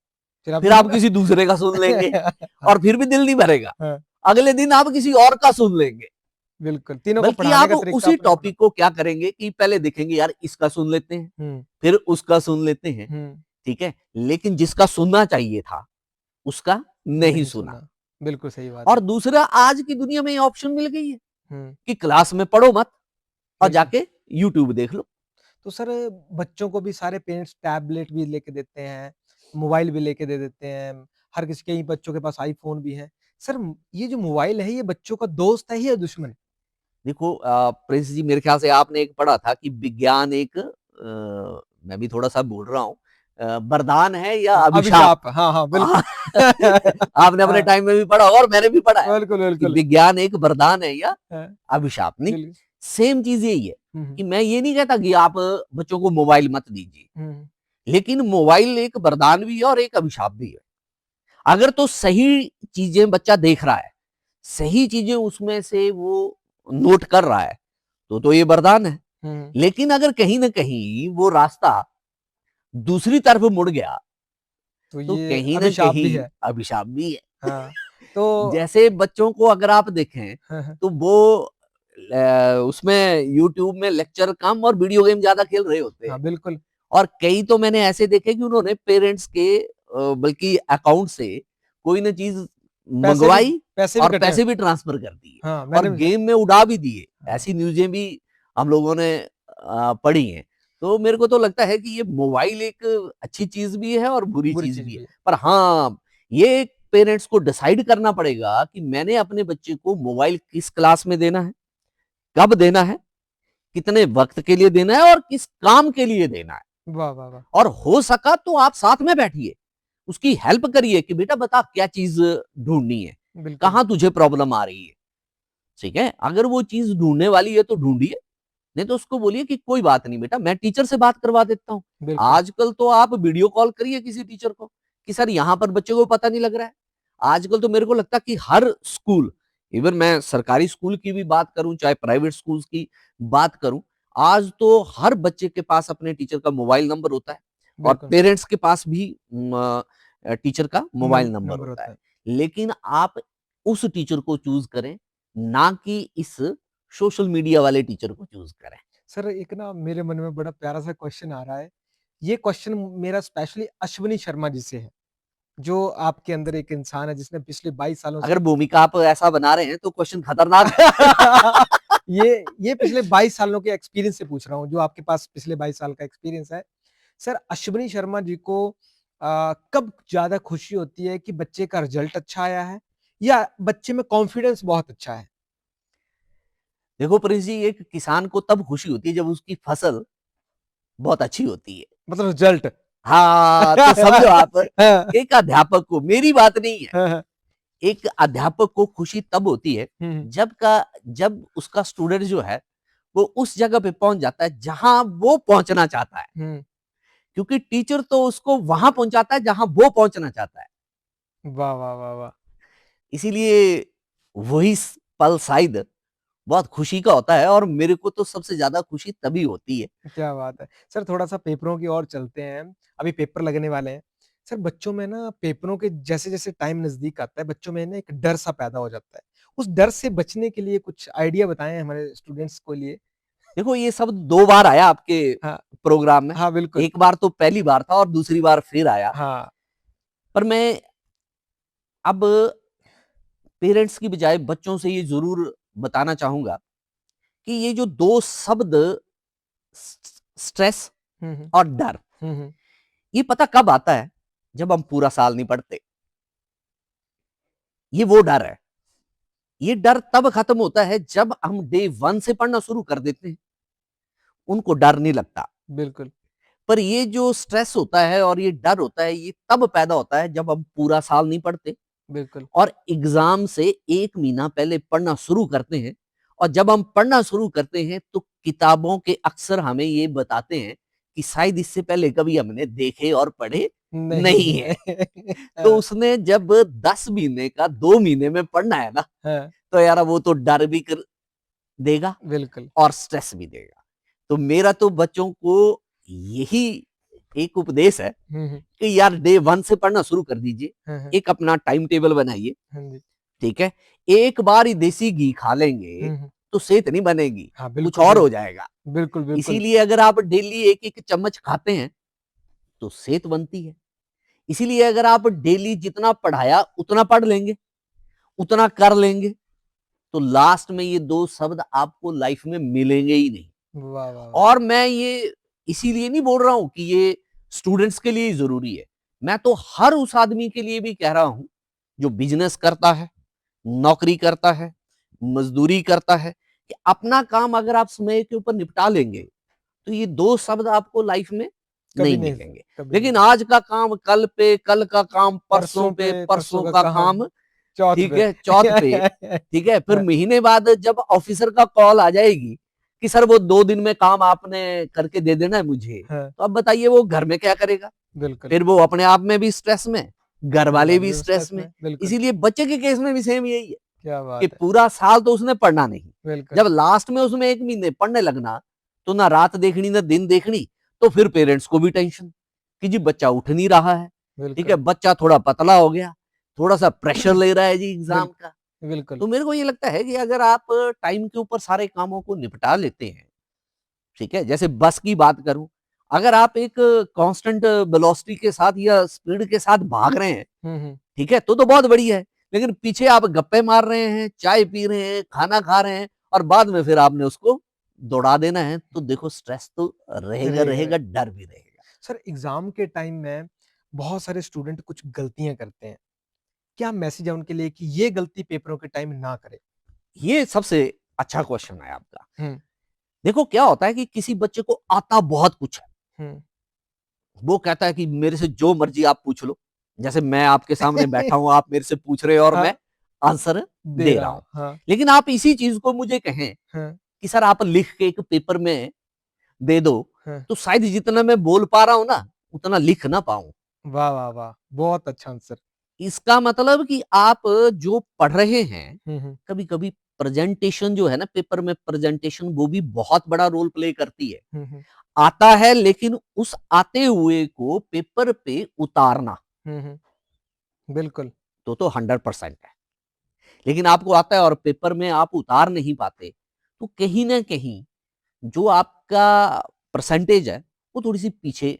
फिर आप फिर आप किसी दूसरे का सुन लेंगे हाँ, और फिर भी दिल नहीं भरेगा। हाँ, अगले दिन आप किसी और का सुन लेंगे। बिल्कुल, तीनों को बल्कि पढ़ाने आप का तरीका उसी अपना-अपना। टॉपिक को क्या करेंगे कि पहले देखेंगे यार इसका सुन लेते हैं, हुँ, फिर उसका सुन लेते हैं, हुँ, ठीक है? लेकिन जिसका सुनना चाहिए था, उसका नहीं नहीं सुना। सुना। बिल्कुल सही बात और है। दूसरा, आज की दुनिया में ये ऑप्शन मिल गई है हुँ, कि क्लास में पढ़ो मत और बिल्कुल। जाके यूट्यूब देख लो। तो सर बच्चों को भी सारे पेरेंट्स टैबलेट भी लेके देते हैं, मोबाइल भी लेके दे देते हैं, हर किसी कई बच्चों के पास आईफ़ोन भी है। सर ये जो मोबाइल है ये बच्चों का दोस्त है या दुश्मन? देखो प्रिंस जी, मेरे ख्याल से आपने एक पढ़ा था कि विज्ञान एक मैं भी थोड़ा-सा भूल रहा हूँ, वरदान है या हाँ, अभिशाप? अभिशाप। हाँ, हाँ, हाँ, बिल्कुल। आपने अपने हाँ, टाइम में भी पढ़ा होगा और मैंने भी पढ़ा है बिल्कुल, कि बिल्कुल। विज्ञान एक वरदान है या हाँ, अभिशाप। नहीं, बिल्कुल। सेम चीज़ यही है हुँ, हुँ, कि मैं ये नहीं कहता कि आप बच्चों को मोबाइल मत दीजिए, हुँ, लेकिन मोबाइल एक वरदान भी है और एक अभिशाप भी है। अगर तो सही चीज़ें बच्चा देख रहा है, सही चीज़ें उसमें से वो नोट कर रहा है, तो ये वरदान है। हुँ, लेकिन अगर कहीं न कहीं वो रास्ता दूसरी तरफ मुड़ गया, तो तो ये कहीं न अभिशाप भी कहीं है। अभिशाप भी है। हाँ, तो जैसे बच्चों को अगर आप देखें, हाँ, हाँ, तो वो उसमें यूट्यूब में लेक्चर कम और वीडियो गेम ज़्यादा खेल रहे होते हाँ, हैं। बिल्कुल। और कई तो मैंने ऐसे देखे कि उन्होंने पेरेंट्स के बल्कि अकाउंट से कोई ना चीज़ पैसे भी मँगवाई पैसे भी और कटे हैं। पैसे भी ट्रांसफ़र कर दिए हाँ, और मैंने भी गेम में उड़ा भी दिए। हाँ, ऐसी न्यूज़ें भी हम लोगों ने पढ़ी हैं। तो मेरे को तो लगता है कि ये मोबाइल एक अच्छी चीज़ भी है और बुरी बुरी चीज़ चीज़ भी है। भी है। पर हाँ, ये पेरेंट्स को डिसाइड करना पड़ेगा कि मैंने अपने बच्चे को मोबाइल किस क्लास में देना है, कब देना है, कितने वक्त के लिए देना है और किस काम के लिए देना है। वाह, वाह, वाह! और हो सका तो आप साथ में बैठिए, उसकी हेल्प करिए कि बेटा बता क्या चीज ढूंढनी है, बिल्कुल, कहां तुझे प्रॉब्लम आ रही है। ठीक है, अगर वो चीज ढूंढने वाली है तो ढूंढिए, नहीं तो उसको बोलिए कि कोई बात नहीं बेटा, मैं टीचर से बात करवा देता हूँ। बिल्कुल। आजकल तो आप वीडियो कॉल करिए किसी टीचर को कि सर यहाँ पर बच्चे को पता नहीं लग रहा है। आजकल तो मेरे को लगता है कि हर स्कूल, इवन मैं सरकारी स्कूल की भी बात करूं चाहे प्राइवेट स्कूल्स की बात करूं, आज तो हर बच्चे के पास अपने टीचर का मोबाइल नंबर होता है और बिल्कुल, पेरेंट्स के पास भी टीचर का मोबाइल नंबर नंबर होता होता है। है। लेकिन आप उस टीचर को चूज करें, ना कि इस सोशल मीडिया वाले टीचर को चूज करें। सर एक ना मेरे मन में बड़ा प्यारा-सा क्वेश्चन आ रहा है। ये क्वेश्चन मेरा स्पेशली अश्विनी शर्मा जी से है, जो आपके अंदर एक इंसान है जिसने पिछले 22 सालों अगर से भूमिका आप ऐसा बना रहे हैं तो क्वेश्चन खतरनाक है। ये पिछले 22 सालों के एक्सपीरियंस से पूछ रहा हूँ, जो आपके पास पिछले 22 साल का एक्सपीरियंस है। सर अश्विनी शर्मा जी को कब ज़्यादा खुशी होती है कि बच्चे का रिजल्ट अच्छा आया है या बच्चे में कॉन्फिडेंस बहुत अच्छा है? देखो प्रिंस जी, एक किसान को तब खुशी होती है जब उसकी फसल बहुत अच्छी होती है। मतलब रिजल्ट। हाँ, तो समझो आप, हाँ, एक अध्यापक को, मेरी बात नहीं है, हाँ, हाँ। एक अध्यापक को खुशी तब होती है हुँ, हुँ। जब उसका स्टूडेंट जो है वो उस जगह पे पहुंच जाता है जहां वो पहुंचना चाहता है। हुँ। क्योंकि टीचर तो उसको वहां पहुंचाता है जहां वो पहुंचना चाहता है। वाह, वाह, वाह, वाह! इसीलिए वही पल शायद बहुत खुशी का होता है और मेरे को तो सबसे ज्यादा खुशी तभी होती है। क्या बात है। सर थोड़ा-सा पेपरों की ओर चलते हैं। अभी पेपर लगने वाले हैं। सर बच्चों में ना पेपरों के जैसे-जैसे टाइम नज़दीक आता है, बच्चों में ना एक डर-सा पैदा हो जाता है। उस डर से बचने के लिए कुछ आइडिया बताएँ हमारे स्टूडेंट्स को लिए? देखो ये शब्द दो बार आया आपके हाँ, प्रोग्राम में। हाँ, बिल्कुल। एक बार तो पहली बार था और दूसरी बार फिर आया। हाँ। पर मैं अब पेरेंट्स की बजाय बच्चों से ये जरूर बताना चाहूंगा कि ये जो दो शब्द, स्ट्रेस हुँ, हुँ। और डर, हुँ, हुँ। ये पता कब आता है? जब हम पूरा साल नहीं पढ़ते। ये वो डर है। ये डर तब खत्म होता है जब हम डे वन से पढ़ना शुरू कर देते हैं, उनको डर नहीं लगता। बिल्कुल, पर ये जो स्ट्रेस होता है और ये डर होता है, ये तब पैदा होता है जब हम पूरा साल नहीं पढ़ते बिल्कुल, और एग्जाम से 1 महीना पहले पढ़ना शुरू करते हैं। और जब हम पढ़ना शुरू करते हैं तो किताबों के अक्सर हमें ये बताते हैं कि शायद इससे पहले कभी हमने देखे और पढ़े नहीं नहीं है। है। तो हाँ, उसने जब 10 महीने का 2 महीने में पढ़ना है ना, हाँ, तो यार वो तो डर भी कर देगा बिल्कुल। और स्ट्रेस भी देगा। तो मेरा तो बच्चों को यही एक उपदेश है हुँ, हुँ। कि यार डे वन से पढ़ना शुरू कर दीजिए। हाँ, हाँ। एक अपना टाइम टेबल बनाइए। हाँ जी। ठीक है, एक बार ही देसी घी खा लेंगे हुँ, हुँ। तो सेहत नहीं बनेगी, हाँ, कुछ बिल्कुल और सही। हो जाएगा। बिल्कुल, बिल्कुल। इसीलिए अगर आप डेली एक एक चम्मच खाते हैं तो सेहत बनती है। इसीलिए अगर आप डेली जितना पढ़ाया उतना पढ़ लेंगे, उतना कर लेंगे, तो लास्ट में ये दो शब्द आपको लाइफ में मिलेंगे ही नहीं। वाह, वाह, वाह! और मैं ये इसीलिए नहीं बोल रहा हूं कि ये स्टूडेंट्स के लिए ही जरूरी है। मैं तो हर उस आदमी के लिए भी कह रहा हूं जो बिजनेस करता है, नौकरी करता है, मजदूरी करता है, कि अपना काम अगर आप समय के ऊपर निपटा लेंगे तो ये दो शब्द आपको लाइफ में कभी नहीं नहीं मिलेंगे। कभी नहीं। लेकिन आज का काम कल पे, कल का काम परसों परसों पे, पे, परसों परसों का का काम, काम, चौथ ठीक पे। है, चौथ पे, ठीक है, फिर हाँ, महीने बाद जब ऑफिसर का कॉल आ जाएगी कि सर वो 2 दिन में काम आपने करके दे देना है मुझे, हाँ, तो अब बताइए वो घर में क्या करेगा? बिल्कुल। फिर वो अपने आप में भी स्ट्रेस में, घर घर वाले वाले भी भी स्ट्रेस स्ट्रेस में। में, बिल्कुल। इसीलिए बच्चे के केस में भी सेम यही है क्या कि बात है! पूरा साल तो उसने पढ़ना नहीं। बिल्कुल, जब लास्ट में उसमें 1 महीने पढ़ने लगना, तो ना रात देखनी ना दिन देखनी। तो फिर पेरेंट्स को भी टेंशन कि जी बच्चा उठ नहीं रहा है, ठीक है, बिल्कुल। बच्चा थोड़ा पतला हो गया, थोड़ा सा प्रेशर ले रहा है जी एग्जाम बिल्क का। बिल्कुल। तो मेरे को ये लगता है कि अगर आप टाइम के ऊपर सारे कामों को निपटा लेते हैं, ठीक है, जैसे बस की बात करूं, अगर आप एक कांस्टेंट वेलोसिटी के साथ या स्पीड के साथ भाग रहे हैं, हुँ, हुँ। ठीक है, तो बहुत बढ़िया है। लेकिन पीछे आप गप्पे मार रहे हैं, चाय पी रहे हैं, खाना खा रहे हैं और बाद में फिर आपने उसको दौड़ा देना है, तो देखो स्ट्रेस तो रहेगा रहेगा, रहेगा, रहेगा। डर भी रहेगा। सर एग्ज़ाम के टाइम में बहुत सारे स्टूडेंट कुछ गलतियाँ करते हैं। क्या मैसेज है उनके लिए कि ये गलती पेपरों के टाइम ना करें? ये सबसे अच्छा क्वेश्चन है आपका। हुँ, देखो क्या होता है कि किसी बच्चे को आता बहुत कुछ है, हुँ। वो कहता है कि मेरे से जो मर्जी आप पूछ लो, जैसे मैं आपके सामने बैठा हूं, आप मेरे से पूछ रहे हो और हाँ, मैं आंसर दे दे रहा रहा हूं। हूँ। हाँ, लेकिन आप इसी चीज को मुझे कहें हाँ, कि सर आप लिख के एक पेपर में दे दो, हाँ। तो शायद जितना मैं बोल पा रहा हूं ना, उतना लिख ना पाऊं। वाह, वाह, वाह! बहुत अच्छा आंसर। इसका मतलब कि आप जो पढ़ रहे हैं, हुँ, हुँ, कभी-कभी प्रेजेंटेशन जो है ना, पेपर में प्रेजेंटेशन वो भी बहुत बड़ा रोल प्ले करती है। हुँ, हुँ, आता है लेकिन उस आते हुए को पेपर पे उतारना हुँ, हुँ। बिल्कुल। तो 100% है। लेकिन आपको आता है और पेपर में आप उतार नहीं पाते, तो कहीं न कहीं जो आपका परसेंटेज है, वो थोड़ी-सी पीछे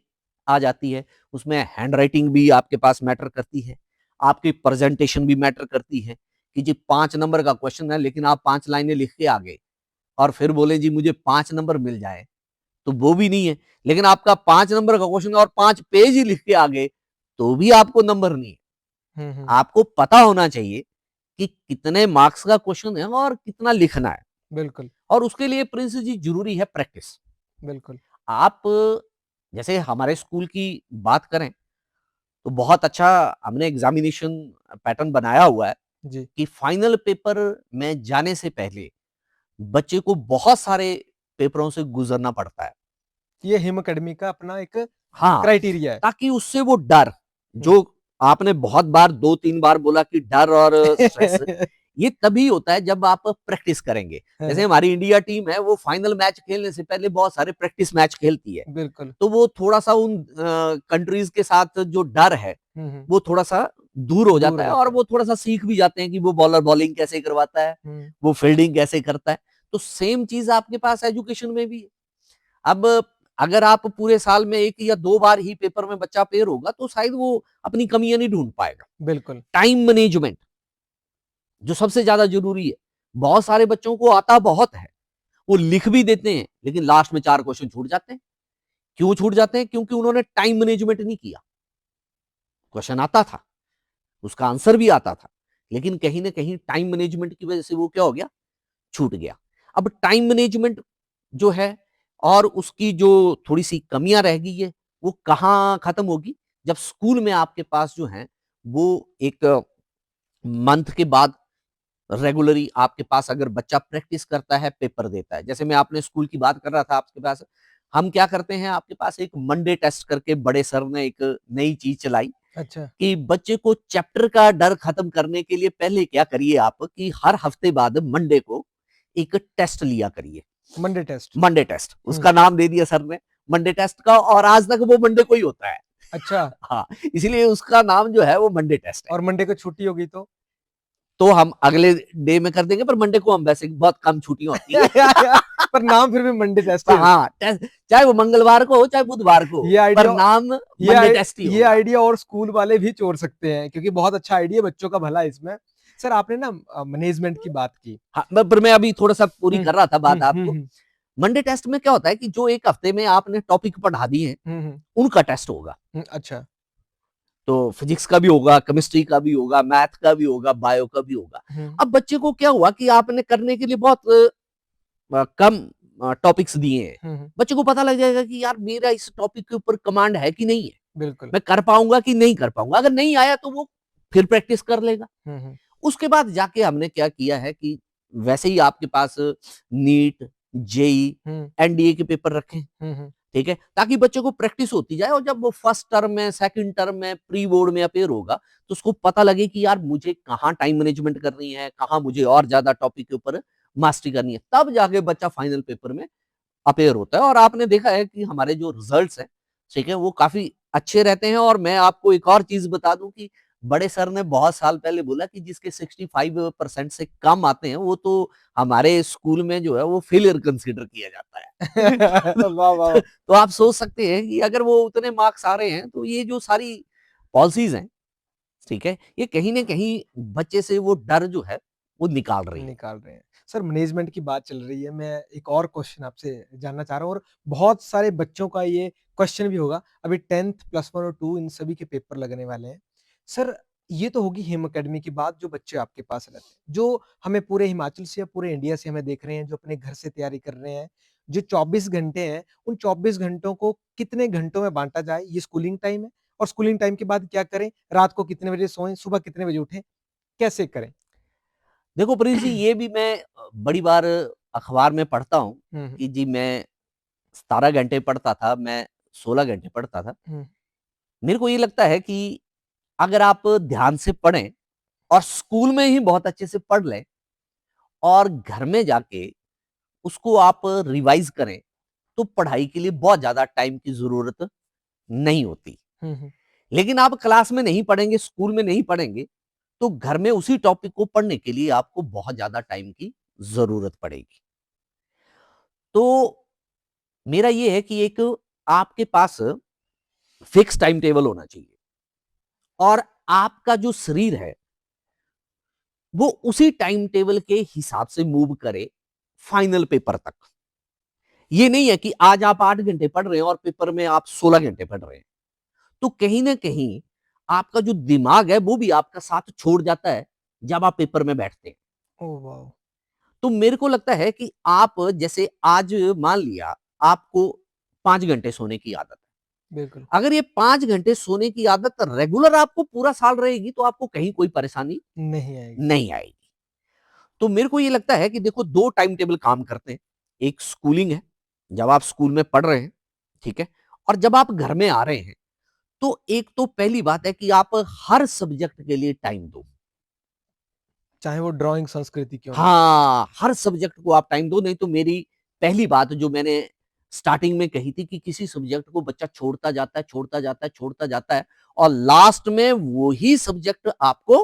आ जाती है। उसमें हैंडराइटिंग भी आपके पास मैटर करती है, आपकी प्रेजेंटेशन भी मैटर करती है कि जी 5 नंबर का क्वेश्चन है, लेकिन आप 5 लाइनें लिख के आ गए और फिर बोले जी मुझे 5 नंबर मिल जाए, तो वो भी नहीं है। लेकिन आपका 5 नंबर का क्वेश्चन है और 5 पेज ही लिख के आ गए, तो भी आपको नंबर नहीं है। हुँ, हुँ, हुँ। आपको पता होना चाहिए कि कितने मार्क्स का क्वेश्चन है और कितना लिखना है, बिल्कुल, और उसके लिए प्रिंस जी जरूरी है प्रैक्टिस। बिल्कुल। आप जैसे हमारे स्कूल की बात करें, तो बहुत अच्छा हमने एग्जामिनेशन पैटर्न बनाया हुआ है जी। कि फाइनल पेपर में जाने से पहले बच्चे को बहुत सारे पेपरों से गुजरना पड़ता है। ये हिम अकेडमी का अपना एक हाँ, क्राइटेरिया है। ताकि उससे वो डर, हुँ। जो आपने बहुत बार 2-3 बार बोला कि डर और स्ट्रेस, ये तभी होता है जब आप प्रैक्टिस करेंगे। हाँ, जैसे हाँ। हमारी इंडिया टीम है, वो फाइनल मैच खेलने से पहले बहुत सारे प्रैक्टिस मैच खेलती है। बिल्कुल। तो वो थोड़ा-सा उन कंट्रीज़ के साथ जो डर है, हुँ, हुँ। वो थोड़ा-सा दूर हो दूर जाता हो है और जाता है। वो थोड़ा-सा सीख भी जाते हैं कि वो बॉलर बॉलिंग कैसे करवाता है, हुँ, वो फील्डिंग कैसे करता है। तो सेम चीज़ आपके पास एजुकेशन में भी है। अब अगर आप पूरे साल में 1 या 2 बार ही पेपर में बच्चा फेल होगा, तो शायद वो अपनी कमियाँ नहीं ढूँढ पाएगा। बिल्कुल। टाइम मैनेजमेंट जो सबसे ज़्यादा ज़रूरी है। बहुत सारे बच्चों को आता बहुत है, वो लिख भी देते हैं, लेकिन लास्ट में 4 क्वेश्चन छूट जाते हैं। क्यों छूट जाते हैं? क्योंकि उन्होंने टाइम मैनेजमेंट नहीं किया। क्वेश्चन आता था, उसका आंसर भी आता था, लेकिन कहीं न कहीं टाइम मैनेजमेंट की वजह से वो क्या हो गया? छूट गया। अब टाइम मैनेजमेंट जो है और उसकी जो थोड़ी-सी कमियाँ रह गई है, वो कहाँ खत्म होगी? जब स्कूल में आपके पास जो है, वो एक मंथ के बाद रेगुलरली आपके पास अगर बच्चा प्रैक्टिस करता है, पेपर देता है। जैसे मैं अपने स्कूल की बात कर रहा था आपके पास, हम क्या करते हैं, आपके पास एक मंडे टेस्ट करके बड़े सर ने एक नई चीज़ चलाई अच्छा, कि बच्चे को चैप्टर का डर खत्म करने के लिए पहले क्या करिए आप कि हर हफ्ते बाद मंडे को एक टेस्ट लिया करिए। Monday test. मंडे टेस्ट, हुँ, उसका नाम दे दिया सर ने मंडे टेस्ट का, और आज तक वो मंडे को ही होता है। अच्छा। हाँ, इसीलिए उसका नाम जो है वो मंडे टेस्ट है। और मंडे को छुट्टी होगी तो? तो हम अगले डे में कर देंगे, पर मंडे को हम वैसे बहुत कम छुट्टियाँ होती हैं। पर नाम फिर भी मंडे टेस्ट पर है। हाँ, टेस्ट चाहे वो मंगलवार को हो, चाहे बुधवार को हो, ये पर आइडिया नाम ये मंडे आइ टेस्ट ही ये होगा। आइडिया और स्कूल वाले भी चोर सकते हैं क्योंकि बहुत अच्छा आइडिया बच्चों का भला है इसमें। सर आपने ना मैनेजमेंट की बात की। हाँ, पर मैं अभी थोड़ा-सा पूरी हुँ, कर रहा था हुँ, बात हुँ, आपको। हुँ, मंडे टेस्ट में क्या होता है कि जो 1 हफ्ते में आपने टॉपिक पढ़ा दिए हैं, हुँ, हुँ, उनका टेस्ट होगा। अच्छा। तो फिजिक्स का भी होगा, केमिस्ट्री का भी होगा, मैथ का भी होगा, बायो का भी होगा। हुँ, अब बच्चे को क्या हुआ कि आपने करने के लिए बहुत कम टॉपिक्स दिए हैं। हुँ, हुँ, बच्चे को पता लग जाएगा कि यार मेरा इस टॉपिक के ऊपर कमांड है कि नहीं है? बिल्कुल। मैं कर पाऊँगा कि नहीं कर पाऊँगा? अगर नहीं आया तो वो फिर प्रैक्टिस कर लेगा। हुँ, हुँ, उसके बाद जाके हमने क्या किया है कि वैसे ही आपके पास नीट, जेईई, हुँ, एनडीए के पेपर रखे, हुँ, हुँ, ठीक है? ताकि बच्चे को प्रैक्टिस होती जाए और जब वो फर्स्ट टर्म में, सेकंड टर्म में, प्री बोर्ड में अपीयर होगा, तो उसको पता लगे कि यार मुझे कहाँ टाइम मैनेजमेंट करनी है, कहाँ मुझे और ज़्यादा टॉपिक के ऊपर मास्टरी करनी है। तब जाके बच्चा फाइनल पेपर में अपीयर होता है, और आपने देखा है कि हमारे जो रिजल्ट्स हैं, ठीक है, वो काफ़ी अच्छे रहते हैं। और मैं आपको एक और चीज़ बता दूँ कि बड़े सर ने बहुत साल पहले बोला कि जिसके 65% से कम आते हैं, वो तो हमारे स्कूल में जो है वो फेलियर कंसीडर किया जाता है। वाह, वाह, वाह! तो आप सोच सकते हैं कि अगर वो उतने मार्क्स आ रहे हैं, तो ये जो सारी पॉलिसीज़ हैं, ठीक है, ये कहीं न कहीं बच्चे से वो डर जो है, वो निकाल रही है। निकाल रहे हैं। सर मैनेजमेंट की बात चल रही है, मैं एक और क्वेश्चन आपसे जानना चाह रहा हूँ और बहुत सारे बच्चों का ये क्वेश्चन भी होगा। अभी 10th प्लस 1 और 2 इन सभी के पेपर लगने वाले हैं। सर ये तो होगी हिम अकेडमी की बात, जो बच्चे आपके पास रहते हैं। जो हमें पूरे हिमाचल से या पूरे इंडिया से हमें देख रहे हैं, जो अपने घर से तैयारी कर रहे हैं, जो 24 घंटे हैं, उन 24 घंटों को कितने घंटों में बाँटा जाए, ये स्कूलिंग टाइम है? और स्कूलिंग टाइम के बाद क्या करें? रात को कितने बजे सोएँ, सुबह कितने बजे उठें? कैसे करें? देखो प्रिंस जी, ये भी मैं बड़ी बार अखबार में पढ़ता हूँ हुँ, हुँ, कि जी मैं 17 घंटे पढ़ता था, मैं 16 घंटे पढ़ता था। हुँ, मेरे को ये लगता है कि अगर आप ध्यान से पढ़ें और स्कूल में ही बहुत अच्छे से पढ़ लें और घर में जाके उसको आप रिवाइज़ करें, तो पढ़ाई के लिए बहुत ज़्यादा टाइम की ज़रूरत नहीं होती। हुँ, हुँ। लेकिन आप क्लास में नहीं पढ़ेंगे, स्कूल में नहीं पढ़ेंगे, तो घर में उसी टॉपिक को पढ़ने के लिए आपको बहुत ज़्यादा टाइम की ज़रूरत पड़ेगी। तो मेरा ये है कि एक आपके पास फिक्स टाइम टेबल होना चाहिए और आपका जो शरीर है, वो उसी टाइम टेबल के हिसाब से मूव करे फाइनल पेपर तक। ये नहीं है कि आज आप 8 घंटे पढ़ रहे हैं और पेपर में आप 16 घंटे पढ़ रहे हैं। तो कहीं न कहीं आपका जो दिमाग है, वो भी आपका साथ छोड़ जाता है, जब आप पेपर में बैठते हैं। Oh wow! तो मेरे को लगता है कि आप जैसे आज मान लिया आपको 5 घंटे सोने की आदत है। बिल्कुल, अगर ये 5 घंटे सोने की आदत रेगुलर आपको पूरा साल रहेगी तो आपको कहीं कोई परेशानी नहीं आएगी। नहीं आएगी। तो मेरे को ये लगता है कि देखो 2 टाइम टेबल काम करते हैं। एक स्कूलिंग है, जब आप स्कूल में पढ़ रहे हैं, ठीक है? और जब आप घर में आ रहे हैं, तो एक तो पहली बात है कि आप हर सब्जेक्ट के लिए टाइम दो। चाहे वो ड्राइंग संस्कृति क्यों ना हो। हाँ, हर सब्जेक्ट को आप टाइम दो, नहीं तो मेरी पहली बात जो मैंने स्टार्टिंग में कही थी कि किसी सब्जेक्ट को बच्चा छोड़ता जाता है, छोड़ता जाता है, छोड़ता जाता है और लास्ट में वही सब्जेक्ट आपको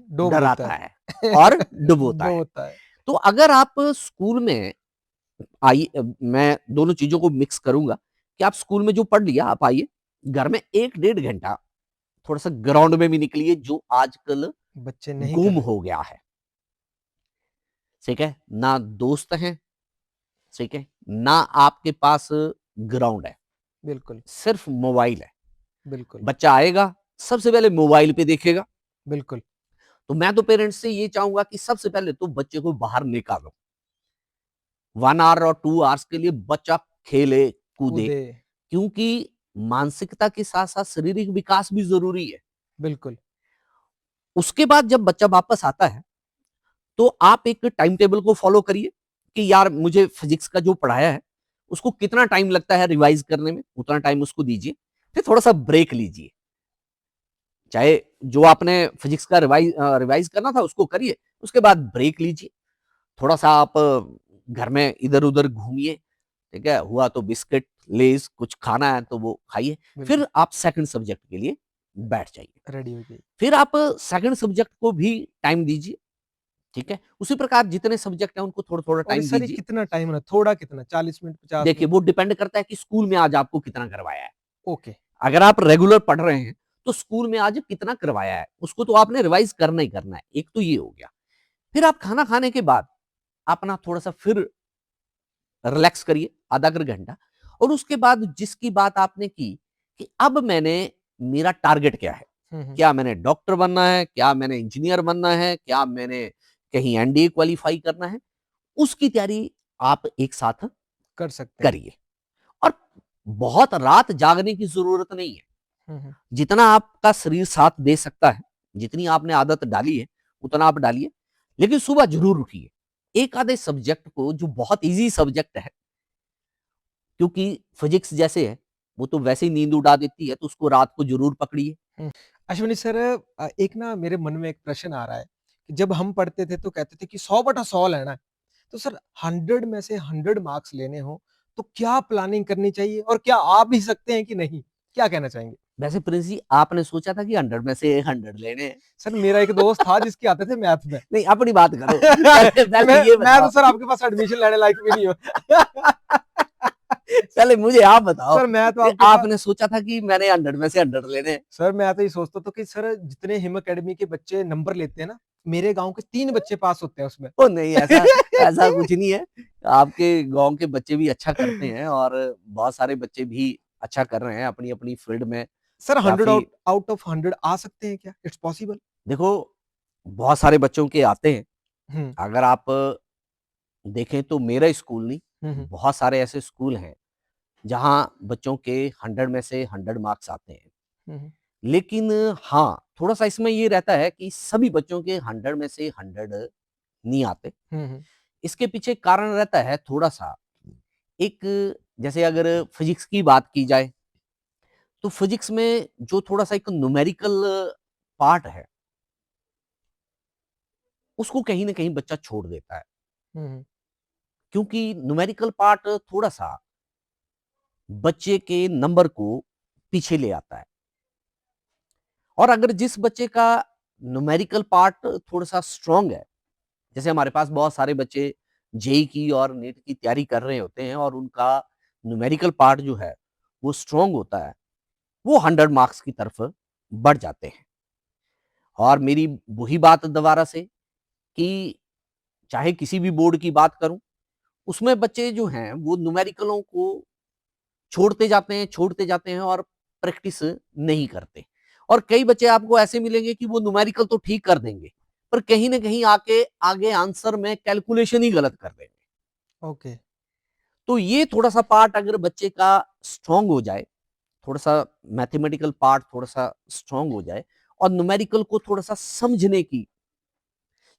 डोब देता डराता है। है और डुबोता है। डोबता है। तो अगर आप स्कूल में मैं दोनों चीज़ों को मिक्स करूँगा कि आप स्कूल में जो पढ़ लिया, आप आइए, घर में 1 डेढ़ घंटा थोड़ा-सा ग्राउंड में भी निकलिए, जो आजकल बच्चे नहीं कर गुम रहे। हो गया है। ठीक है? ना दोस्त हैं, ठीक है? ना आपके पास ग्राउंड है, बिल्कुल, सिर्फ मोबाइल है। बिल्कुल, बच्चा आएगा, सबसे पहले मोबाइल पे देखेगा, बिल्कुल। तो मैं तो पेरेंट्स से ये चाहूँगा कि सबसे पहले तो बच्चे को बाहर निकालो। 1 आवर और 2 आवर्स के लिए बच्चा खेले, कूदे, कूदे, क्योंकि मानसिकता के साथ-साथ शारीरिक विकास भी ज़रूरी है। बिल्कुल। उसके बाद जब बच्चा वापस आता है, तो आप एक टाइम टेबल को फ़ॉलो करिए कि यार मुझे फिज़िक्स का जो पढ़ाया है, उसको कितना टाइम लगता है रिवाइज़ करने में, उतना टाइम उसको दीजिए। फिर थोड़ा-सा ब्रेक लीजिए। चाहे जो आपने फिज़िक्स का रिवाइज़ करना था उसको करिए, उसके बाद ब्रेक लीजिए। थोड़ा-सा आप घर में इधर-उधर घूमिए, ठीक है? हुआ तो बिस्किट, लेज़ कुछ खाना है तो वो खाइए। बिल्कुल, फिर आप सेकंड सब्जेक्ट के लिए बैठ जाइए। रेडी हो जाइए। फिर आप सेकंड सब्जेक्ट को भी टाइम दीजिए, ठीक है? उसी प्रकार जितने सब्जेक्ट हैं उनको थोड़ा-थोड़ा और ये टाइम सर ये दीजिए। कितना टाइम है? थोड़ा कितना? 40 मिनट, 50 देखिए मिनट? वो डिपेंड करता है कि स्कूल में आज आपको कितना करवाया है। ओके, अगर आप रेगुलर पढ़ रहे हैं, तो स्कूल में आज कितना करवाया है, उसको तो आपने रिवाइज़ करना ही करना है। एक तो ये हो गया। फिर आप खाना खाने के बाद अपना थोड़ा-सा फिर रिलैक्स करिए आधा कर घंटा और उसके बाद जिसकी बात आपने की कि अब मैंने मेरा टारगेट क्या है? हुँ, हुँ, क्या मैंने डॉक्टर बनना है? क्या मैंने इंजीनियर बनना है? क्या मैंने कहीं एनडीए क्वालीफाई करना है? उसकी तैयारी आप एक साथ कर सकते हैं। करिए और बहुत रात जागने की ज़रूरत नहीं है। हुँ, हुँ, जितना आपका शरीर साथ दे सकता है, जितनी आपने आदत डाली है, उतना आप डालिए, लेकिन सुबह ज़रूर उठिए। एक आधे सब्जेक्ट को जो बहुत ईज़ी सब्जेक्ट है, क्योंकि फिज़िक्स जैसे है, वो तो वैसे ही नींद उड़ा देती है, तो उसको रात को ज़रूर पकड़िए। हुँ। अश्विनी सर, एक ना मेरे मन में एक प्रश्न आ रहा है, कि जब हम पढ़ते थे तो कहते थे कि 100 बटा 100 लेना है। तो सर 100 में से 100 मार्क्स लेने हो, तो क्या प्लानिंग करनी चाहिए और क्या आ भी सकते हैं कि नहीं? क्या कहना चाहेंगे? वैसे प्रिंस जी, आपने सोचा था कि 100 में से 100 लेने हैं? सर मेरा एक दोस्त था जिसके आते थे मैथ में। नहीं, अपनी बात करो। पहले पहले ये मैं तो बताओ। सर आपके पास एडमिशन लेने लायक भी नहीं हूँ। पहले मुझे आप बताओ सर मैं तो कि आपके पास आपने सोचा था कि मैंने 100 में से 100 लेने हैं? सर मैं तो ये सोचता था कि सर जितने हिम अकेडमी के बच्चे नंबर लेते हैं ना, मेरे गाँव के 3 बच्चे पास होते हैं उसमें। ओह नहीं, ऐसा ऐसा कुछ नहीं है। आपके गाँव के बच्चे भी अच्छा करते हैं और बहुत सारे बच्चे भी अच्छा कर रहे हैं अपनी-अपनी फ़ील्ड में। सर 100 काफी आउट ऑफ 100 आ सकते हैं क्या? It's possible? देखो, बहुत सारे बच्चों के आते हैं। हुँ, अगर आप देखें तो मेरा स्कूल नहीं, हुँ, हुँ, बहुत सारे ऐसे स्कूल हैं जहाँ बच्चों के 100 में से 100 मार्क्स आते हैं। हुँ, हुँ, लेकिन हाँ, थोड़ा-सा इसमें ये रहता है कि सभी बच्चों के 100 में से 100 नहीं आते। हुँ, हुँ, इसके पीछे कारण रहता है थोड़ा-सा, एक जैसे अगर फिज़िक्स की बात की जाए, तो फिज़िक्स में जो थोड़ा-सा एक न्यूमेरिकल पार्ट है, उसको कहीं न कहीं बच्चा छोड़ देता है। हुँ, हुँ, क्योंकि न्यूमेरिकल पार्ट थोड़ा-सा बच्चे के नंबर को पीछे ले आता है। और अगर जिस बच्चे का न्यूमेरिकल पार्ट थोड़ा-सा स्ट्रॉन्ग है, जैसे हमारे पास बहुत सारे बच्चे जेईई की और नीट की तैयारी कर रहे होते हैं और उनका न्यूमेरिकल पार्ट जो है, वो स्ट्रॉन्ग होता है, वो 100 मार्क्स की तरफ बढ़ जाते हैं। और मेरी वही बात दोबारा से कि चाहे किसी भी बोर्ड की बात करूँ, उसमें बच्चे जो हैं, वो न्यूमेरिकलों को छोड़ते जाते हैं और प्रैक्टिस नहीं करते। और कई बच्चे आपको ऐसे मिलेंगे कि वो न्यूमेरिकल तो ठीक कर देंगे, पर कहीं न कहीं आके आगे आंसर में कैलकुलेशन ही गलत कर देंगे। ओके। तो ये थोड़ा-सा पार्ट अगर बच्चे का स्ट्रॉन्ग हो जाए, थोड़ा-सा मैथमेटिकल पार्ट थोड़ा-सा स्ट्रॉन्ग हो जाए और न्यूमेरिकल को थोड़ा-सा समझने की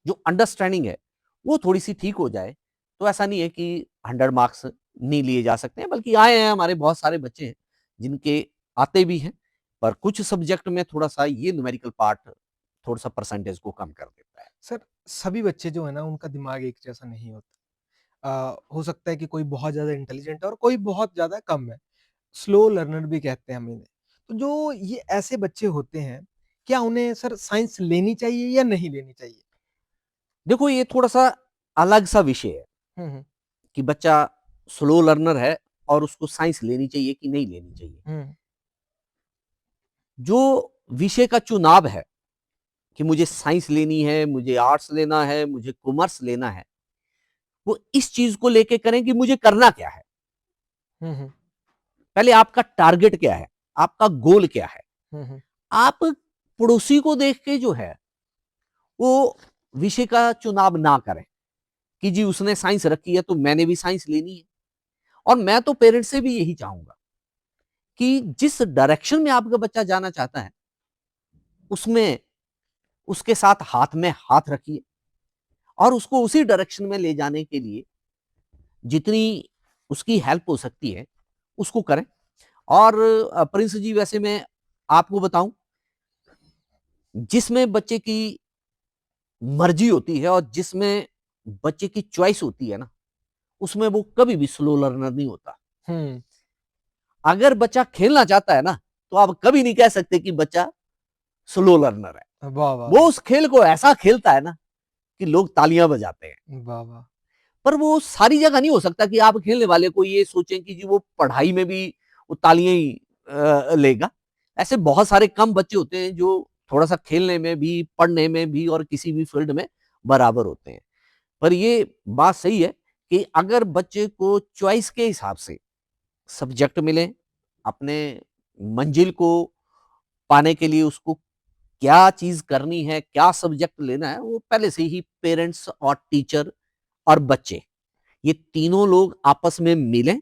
जो अंडरस्टैंडिंग है, वो थोड़ी-सी ठीक हो जाए, तो ऐसा नहीं है कि 100 मार्क्स नहीं लिए जा सकते हैं, बल्कि आए हैं हमारे बहुत सारे बच्चे हैं, जिनके आते भी हैं, पर कुछ सब्जेक्ट में थोड़ा-सा ये न्यूमेरिकल पार्ट थोड़ा-सा परसेंटेज को कम कर देता है। सर सभी बच्चे जो है ना उनका दिमाग एक जैसा नहीं होता। हो सकता है कि कोई बहुत ज़्यादा इंटेलिजेंट है और कोई बहुत ज़्यादा कम है। स्लो लर्नर भी कहते हैं हम इन्हें। तो जो ये ऐसे बच्चे होते हैं, क्या उन्हें सर साइंस लेनी चाहिए या नहीं लेनी चाहिए? देखो, ये थोड़ा-सा अलग-सा विषय है हुँ, हुँ, कि बच्चा स्लो लर्नर है और उसको साइंस लेनी चाहिए कि नहीं लेनी चाहिए। हुँ, जो विषय का चुनाव है कि मुझे साइंस लेनी है, मुझे आर्ट्स लेना है, मुझे कॉमर्स लेना है, वो इस चीज़ को लेके करें कि मुझे करना क्या है? हुँ, हुँ, पहले आपका टारगेट क्या है? आपका गोल क्या है? हुँ, हुँ, आप पड़ोसी को देख के जो है, वो विषय का चुनाव ना करें कि जी उसने साइंस रखी है तो मैंने भी साइंस लेनी है। और मैं तो पेरेंट्स से भी यही चाहूँगा कि जिस डायरेक्शन में आपका बच्चा जाना चाहता है, उसमें उसके साथ हाथ में हाथ रखिए और उसको उसी डायरेक्शन में ले जाने के लिए जितनी उसकी हेल्प हो सकती है, उसको करें। और प्रिंस जी, वैसे मैं आपको बताऊँ, जिसमें बच्चे की मर्जी होती है और जिसमें बच्चे की चॉइस होती है ना, उसमें वो कभी भी स्लो लर्नर नहीं होता। हुँ। अगर बच्चा खेलना चाहता है ना, तो आप कभी नहीं कह सकते कि बच्चा स्लो लर्नर है। वाह, वाह, वो वाह! उस खेल को ऐसा खेलता है ना कि लोग तालियां बजाते हैं। वाह, वाह! पर वो सारी जगह नहीं हो सकता कि आप खेलने वाले को ये सोचें कि जी वो पढ़ाई में भी वो तालियां ही लेगा। ऐसे बहुत सारे कम बच्चे होते हैं जो थोड़ा-सा खेलने में भी, पढ़ने में भी और किसी भी फील्ड में बराबर होते हैं। पर ये बात सही है कि अगर बच्चे को चॉइस के हिसाब से सब्जेक्ट मिले, अपने मंजिल को पाने के लिए उसको क्या चीज़ करनी है, क्या सब्जेक्ट लेना है, वो पहले से ही पेरेंट्स और टीचर और बच्चे, ये तीनों लोग आपस में मिलें,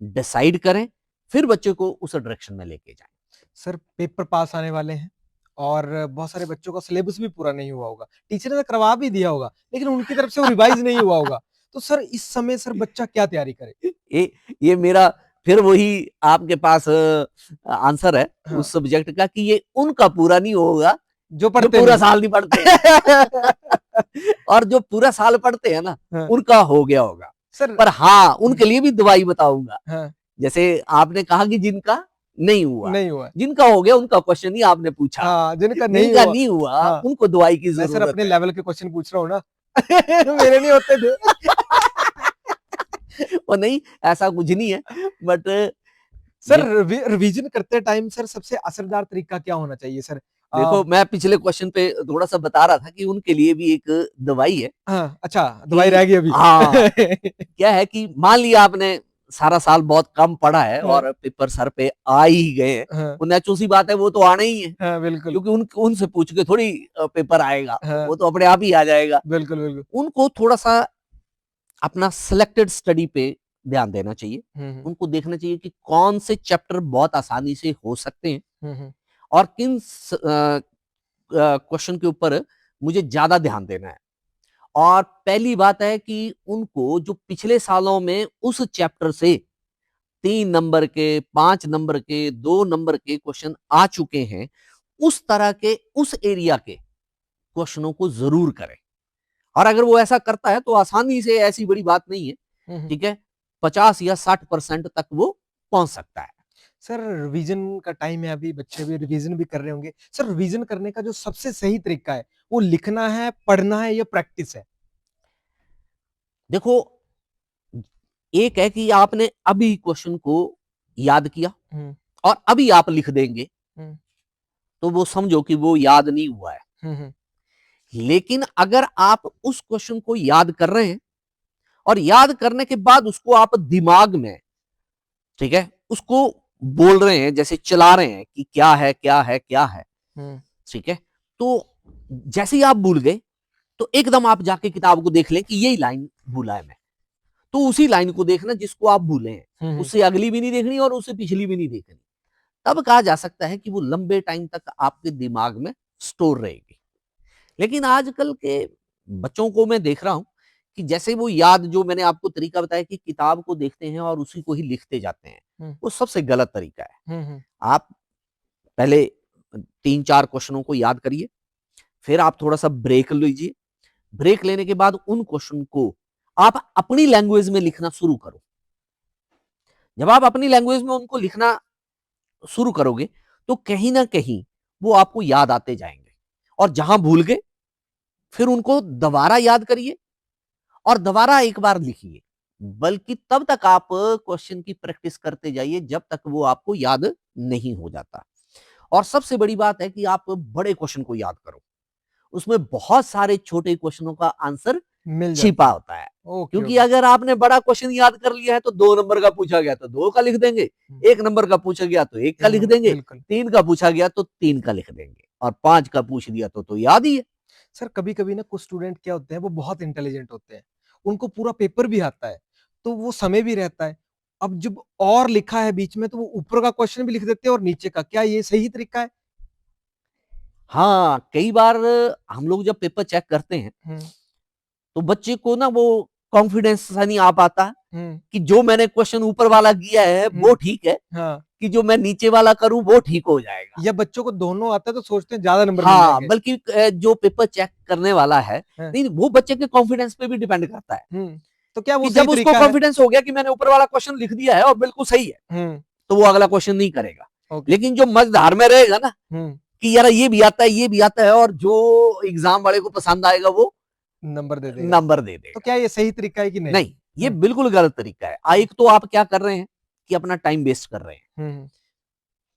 डिसाइड करें, फिर बच्चे को उस डायरेक्शन में लेके जाएँ। सर पेपर पास आने वाले हैं और बहुत सारे बच्चों का सिलेबस भी पूरा नहीं हुआ होगा। टीचर ने करवा भी दिया होगा, लेकिन उनकी तरफ से वो रिवाइज़ नहीं हुआ होगा। तो सर इस समय सर बच्चा क्या तैयारी करे? ये ये मेरा फिर वही आपके पास आंसर है हाँ, उस सब्जेक्ट का कि ये उनका पूरा नहीं होगा, जो जो पढ़ते पूरा नहीं। साल नहीं पढ़ते हैं। और जो पूरा साल पढ़ते हैं ना, हाँ, उनका हो गया होगा। सर पर हाँ, हुँ, उनके लिए भी दवाई बताऊँगा। हाँ, जैसे आपने कहा कि जिनका नहीं हुआ, नहीं हुआ है। जिनका हो गया उनका क्वेश्चन ही आपने पूछा। हाँ, जिनका नहीं जिनका हुआ नहीं हुआ, हाँ, उनको दवाई की मैं सर ज़रूरत अपने है। लेवल के क्वेश्चन पूछ रहा हूँ ना। मेरे नहीं होते थे। और नहीं, ऐसा कुछ नहीं है, बट सर ज रिवीजन करते टाइम सर सबसे असरदार तरीका क्या होना चाहिए सर? देखो, मैं पिछले क्वेश्चन पे थोड़ा-सा बता रहा था कि उनके लिए भी एक दवाई है हाँ, अच्छा दवाई कि रह गई अभी। हाँ, क्या है कि मान लिया आपने सारा साल बहुत कम पढ़ा है हाँ, और पेपर सर पे आ ही गए हैं, हाँ, वो नेचुरल सी बात है, वो तो आना ही है, हाँ, बिल्कुल। क्योंकि उनसे पूछ के थोड़ी पेपर आएगा, हाँ, वो तो अपने आप ही आ जाएगा। बिल्कुल, बिल्कुल। उनको थोड़ा-सा अपना सिलेक्टेड स्टडी पे ध्यान देना चाहिए। हुँ, हुँ, उनको देखना चाहिए कि कौन से चैप्टर बहुत आसानी से हो सकते हैं हुँ, हुँ, और क्वेश्चन के ऊपर मुझे ज़्यादा ध्यान देना है। और पहली बात है कि उनको जो पिछले सालों में उस चैप्टर से 3 नंबर के, 5 नंबर के, 2 नंबर के क्वेश्चन आ चुके हैं, उस तरह के, उस एरिया के क्वेश्चनों को ज़रूर करें। और अगर वो ऐसा करता है तो आसानी से, ऐसी बड़ी बात नहीं है, हुँ, हुँ। ठीक है? 50 या 60% तक वो पहुँच सकता है। सर रिवीजन का टाइम है अभी, बच्चे अभी रिवीजन भी कर रहे होंगे। सर रिवीजन करने का जो सबसे सही तरीका है, वो लिखना है, पढ़ना है या प्रैक्टिस है? देखो, एक है कि आपने अभी क्वेश्चन को याद किया हुँ, और अभी आप लिख देंगे, हुँ, तो वो समझो कि वो याद नहीं हुआ है। हुँ, हुँ, लेकिन अगर आप उस क्वेश्चन को याद कर रहे हैं और याद करने के बाद उसको आप दिमाग में, ठीक है, उसको बोल रहे हैं, जैसे चला रहे हैं कि क्या है, क्या है, क्या है, हुँ, ठीक है? तो जैसे ही आप भूल गए, तो एकदम आप जाके किताब को देख लें कि यही लाइन भूला है मैं। तो उसी लाइन को देखना जिसको आप भूले हैं। हुँ, हुँ। उससे अगली भी नहीं देखनी और उससे पिछली भी नहीं देखनी। तब कहा जा सकता है कि वो लंबे टाइम तक आपके दिमाग में स्टोर रहेगी। लेकिन आजकल के बच्चों को मैं देख रहा हूं कि जैसे वो याद, जो मैंने आपको तरीका बताया कि किताब को देखते हैं और उसी को ही लिखते जाते हैं, हुँ, वो सबसे गलत तरीका है। हुँ, हुँ, आप पहले 3-4 क्वेश्चनों को याद करिए, फिर आप थोड़ा-सा ब्रेक लीजिए। ब्रेक लेने के बाद उन क्वेश्चन को आप अपनी लैंग्वेज में लिखना शुरू करो। जब आप अपनी लैंग्वेज में उनको लिखना शुरू करोगे, तो कहीं न कहीं वो आपको याद आते जाएँगे और जहां भूल गए, फिर उनको दोबारा याद करिए और दोबारा एक बार लिखिए। बल्कि तब तक आप क्वेश्चन की प्रैक्टिस करते जाइए जब तक वो आपको याद नहीं हो जाता। और सबसे बड़ी बात है कि आप बड़े क्वेश्चन को याद करो। उसमें बहुत सारे छोटे क्वेश्चनों का आंसर मिल छिपा जाता है। होता है। ओके, क्योंकि ओके। अगर आपने बड़ा क्वेश्चन याद कर लिया है तो 2 नंबर का पूछा गया तो 2 का लिख देंगे, हुँ, 1 नंबर का पूछा गया तो 1 का लिख देंगे, बिल्कुल। 3 का पूछा गया तो 3 का लिख देंगे और 5 का पूछ दिया तो याद ही है। सर कभी-कभी ना कुछ स्टूडेंट क्या होते हैं, वो बहुत इंटेलिजेंट होते हैं। उनको पूरा पेपर भी आता है, तो वो समय भी रहता है। अब जब और लिखा है बीच में तो वो ऊपर का क्वेश्चन भी लिख देते हैं और नीचे का। क्या ये सही तरीका है? हाँ, कई बार हम लोग जब पेपर चेक करते हैं, हुँ, तो बच्चे को ना वो कॉन्फिडेंस सा नहीं आ पाता हुँ, कि जो मैंने क्वेश्चन ऊपर वाला किया है हुँ। वो ठीक है, हाँ, कि जो मैं नीचे वाला करूँ वो ठीक हो जाएगा। या बच्चों को दोनों आता है तो सोचते हैं ज़्यादा नंबर मिल हाँ, जाएँगे। बल्कि जो पेपर चेक करने वाला है, हाँ, नहीं, वो बच्चे के कॉन्फिडेंस पे भी डिपेंड करता है हुँ। तो क्या वो कि सही जब उसको तरीका है? कॉन्फिडेंस हो गया कि मैंने ऊपर वाला क्वेश्चन लिख दिया है और बिल्कुल सही है, हुँ, तो वो अगला क्वेश्चन नहीं करेगा। ओके। लेकिन जो मझधार में रहेगा ना हुँ, कि यार ये भी आता है, ये भी आता है, और जो एग्जाम वाले को पसंद आएगा वो नंबर दे देगा। नंबर दे तो देगा। क्या ये सही तरीका है कि नहीं? नहीं, ये हुँ, बिल्कुल गलत तरीका है। हुँ, एक तो आप क्या कर रहे हैं कि अपना टाइम वेस्ट कर रहे हैं। हुँ, हुँ,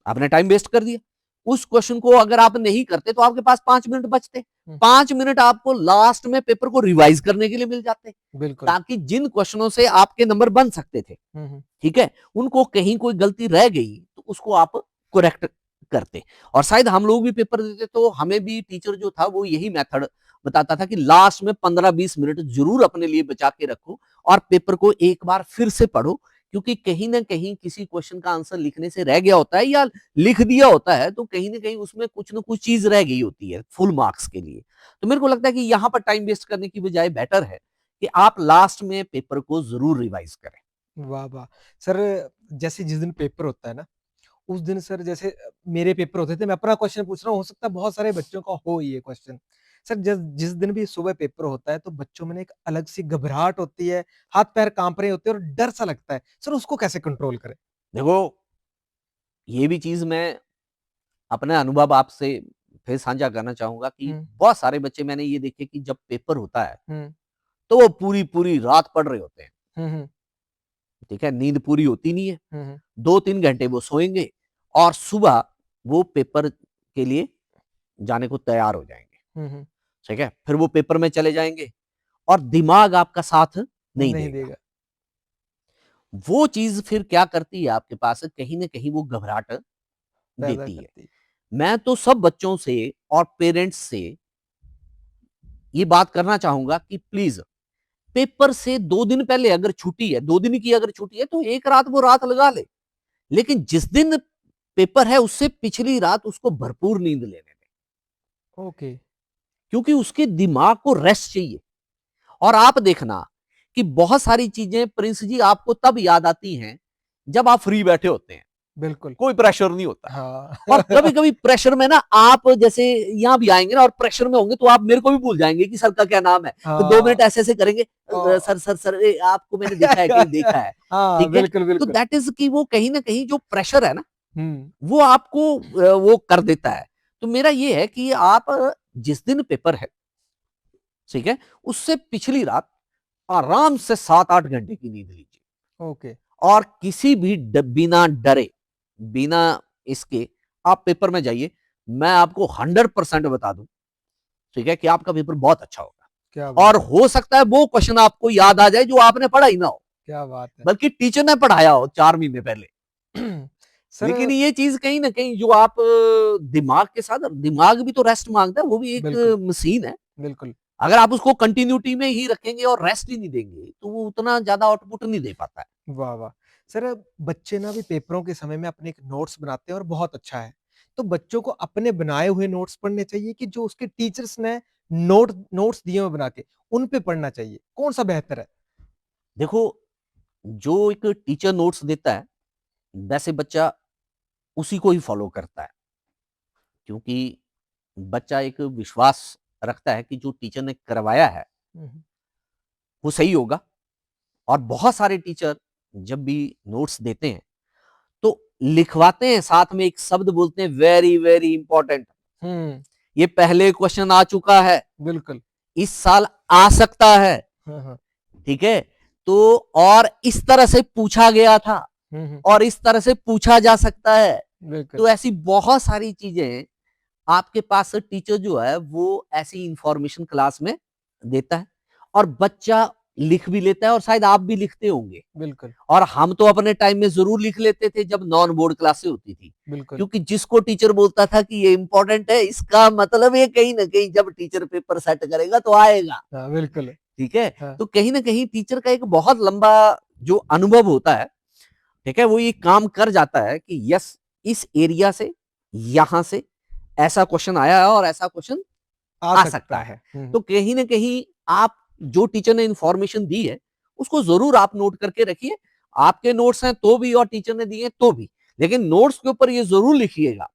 आपने टाइम वेस्ट कर दिया। उस क्वेश्चन को अगर आप नहीं करते तो आपके पास 5 मिनट बचते। हुँ, 5 मिनट आपको लास्ट में पेपर को रिवाइज करने के लिए मिल जाते, बिल्कुल। ताकि जिन क्वेश्चनों से आपके नंबर बन सकते थे, हुँ, हुँ, ठीक है, उनको कहीं कोई गलती रह गई तो उसको आप करेक्ट करते। और शायद हम लोग भी पेपर देते तो हमें भी टीचर जो था वो यही मेथड बताता था कि लास्ट में 15-20 मिनट जरूर अपने लिए बचा के रखो और पेपर को एक बार फिर से पढ़ो, क्योंकि कहीं ना कहीं किसी क्वेश्चन का आंसर लिखने से रह गया होता है या लिख दिया होता है, तो कहीं ना कहीं उसमें कुछ ना कुछ चीज रह गई होती है फुल मार्क्स के लिए। तो मेरे को लगता है कि यहाँ पर टाइम वेस्ट करने की बजाय बेटर है कि आप लास्ट में पेपर को जरूर रिवाइज करें। वाह, वाह! सर जैसे जिस दिन पेपर होता है ना, उस दिन सर जैसे मेरे पेपर होते थे, मैं अपना क्वेश्चन पूछ रहा हूँ, हो सकता है बहुत सारे बच्चों का हो ये क्वेश्चन। सर जिस जिस दिन भी सुबह पेपर होता है, तो बच्चों में ना एक अलग-सी घबराहट होती है, हाथ-पैर काँप रहे होते हैं और डर-सा लगता है। सर उसको कैसे कंट्रोल करें? देखो, ये भी चीज मैं अपना अनुभव आपसे फिर साझा करना चाहूंगा कि हुँ, बहुत सारे बच्चे मैंने ये देखे कि जब पेपर होता है हुँ, तो वो पूरी पूरी रात पढ़ रहे होते हैं। हुँ, हुँ, ठीक है, नींद पूरी होती नहीं है, हुँ, हुँ, 2-3 घंटे वो सोएंगे और सुबह वो पेपर के लिए जाने को तैयार हो जाएंगे। हुँ, हुँ, ठीक है, फिर वो पेपर में चले जाएंगे और दिमाग आपका साथ नहीं नहीं देगा। देगा। वो चीज फिर क्या करती है आपके पास, कहीं ना कहीं वो घबराहट पैदा देती है। करती। मैं तो सब बच्चों से और पेरेंट्स से ये बात करना चाहूंगा कि प्लीज पेपर से 2 दिन पहले अगर छुट्टी है, 2 दिन की अगर छुट्टी है, तो एक रात वो रात लगा ले, लेकिन जिस दिन पेपर है उससे पिछली रात उसको भरपूर नींद लेने दें, ओके। क्योंकि उसके दिमाग को रेस्ट चाहिए। और आप देखना कि बहुत सारी चीजें प्रिंस जी आपको तब याद आती हैं जब आप फ्री बैठे होते हैं, बिल्कुल। कोई प्रेशर नहीं होता है। हाँ। और कभी कभी प्रेशर में ना आप जैसे यहाँ भी आएंगे ना और प्रेशर में होंगे, तो आप मेरे को भी भूल जाएंगे कि सर का क्या नाम है, तो 2 मिनट हाँ। ऐसे ऐसे करेंगे, ओ। सर सर सर आपको मैंने देखा है कहीं देखा है। हाँ, ठीक है, बिल्कुल, तो बिल्कुल। दैट इज कि वो कहीं ना कहीं जो प्रेशर है ना, हुँ, वो आपको वो कर देता है। तो मेरा ये है कि आप जिस दिन पेपर है, ठीक है, उससे पिछली रात आराम से 7-8 घंटे की नींद लीजिए। ओके। और किसी भी बिना डरे, बिना इसके आप पेपर में जाइए। मैं आपको 100% बता दूं, ठीक है, कि आपका पेपर बहुत अच्छा क्या होगा। बात और हो सकता है वो क्वेश्चन आपको याद आ जाए जो आपने पढ़ा ही ना हो, क्या बात है। बल्कि टीचर ने पढ़ाया हो 4 महीने पहले। सर लेकिन ये चीज कहीं ना कहीं जो आप दिमाग के साथ, दिमाग भी तो रेस्ट मांगता है, वो भी एक बिल्कुल, मशीन है। बिल्कुल, अगर आप उसको कंटिन्यूटी में ही रखेंगे और रेस्ट ही नहीं देंगे, तो वो उतना ज्यादा आउटपुट नहीं दे पाता है। वाह, वाह! सर बच्चे ना भी पेपरों के समय में अपने एक नोट्स बनाते हैं और बहुत अच्छा है। तो बच्चों को अपने बनाए हुए नोट्स पढ़ने चाहिए कि जो उसके टीचर्स ने नोट्स दिए हुए बना के, उन पे पढ़ना चाहिए? कौन-सा बेहतर है? देखो, जो एक टीचर नोट्स देता है, वैसे बच्चा उसी को ही फॉलो करता है, क्योंकि बच्चा एक विश्वास रखता है कि जो टीचर ने करवाया है हुँ, हुँ। वो सही होगा। और बहुत सारे टीचर जब भी नोट्स देते हैं तो लिखवाते हैं, साथ में एक शब्द बोलते हैं, वेरी वेरी इंपॉर्टेंट, हुँ, ये पहले क्वेश्चन आ चुका है, बिल्कुल। इस साल आ सकता है। हाँ, हाँ। ठीक है, तो और इस तरह से पूछा गया था, हुँ, हुँ। और इस तरह से पूछा जा सकता है। बिल्कुल, तो ऐसी बहुत सारी चीजें आपके पास टीचर जो है वो ऐसी इंफॉर्मेशन क्लास में देता है, और बच्चा लिख भी लेता है, और शायद आप भी लिखते होंगे। बिल्कुल, और हम तो अपने टाइम में जरूर लिख लेते थे जब नॉन बोर्ड क्लासेस होती थी, बिल्कुल। क्योंकि जिसको टीचर बोलता था कि ये इंपॉर्टेंट है, इसका मतलब ये कहीं ना कहीं जब टीचर पेपर सेट करेगा तो आएगा। हाँ, बिल्कुल। ठीक है, हाँ, तो कहीं ना कहीं टीचर का एक बहुत लंबा जो अनुभव होता है, ठीक है, वो ये काम कर जाता है कि यस, इस एरिया से, यहां से ऐसा क्वेश्चन आया है और ऐसा क्वेश्चन आ आ सकता सकता है। है। हुँ, हुँ। तो कहीं ना कहीं आप जो टीचर ने इंफॉर्मेशन दी है उसको जरूर आप नोट करके रखिए। आपके नोट्स हैं तो भी और टीचर ने दिए तो भी, लेकिन नोट्स के ऊपर ये जरूर लिखिएगा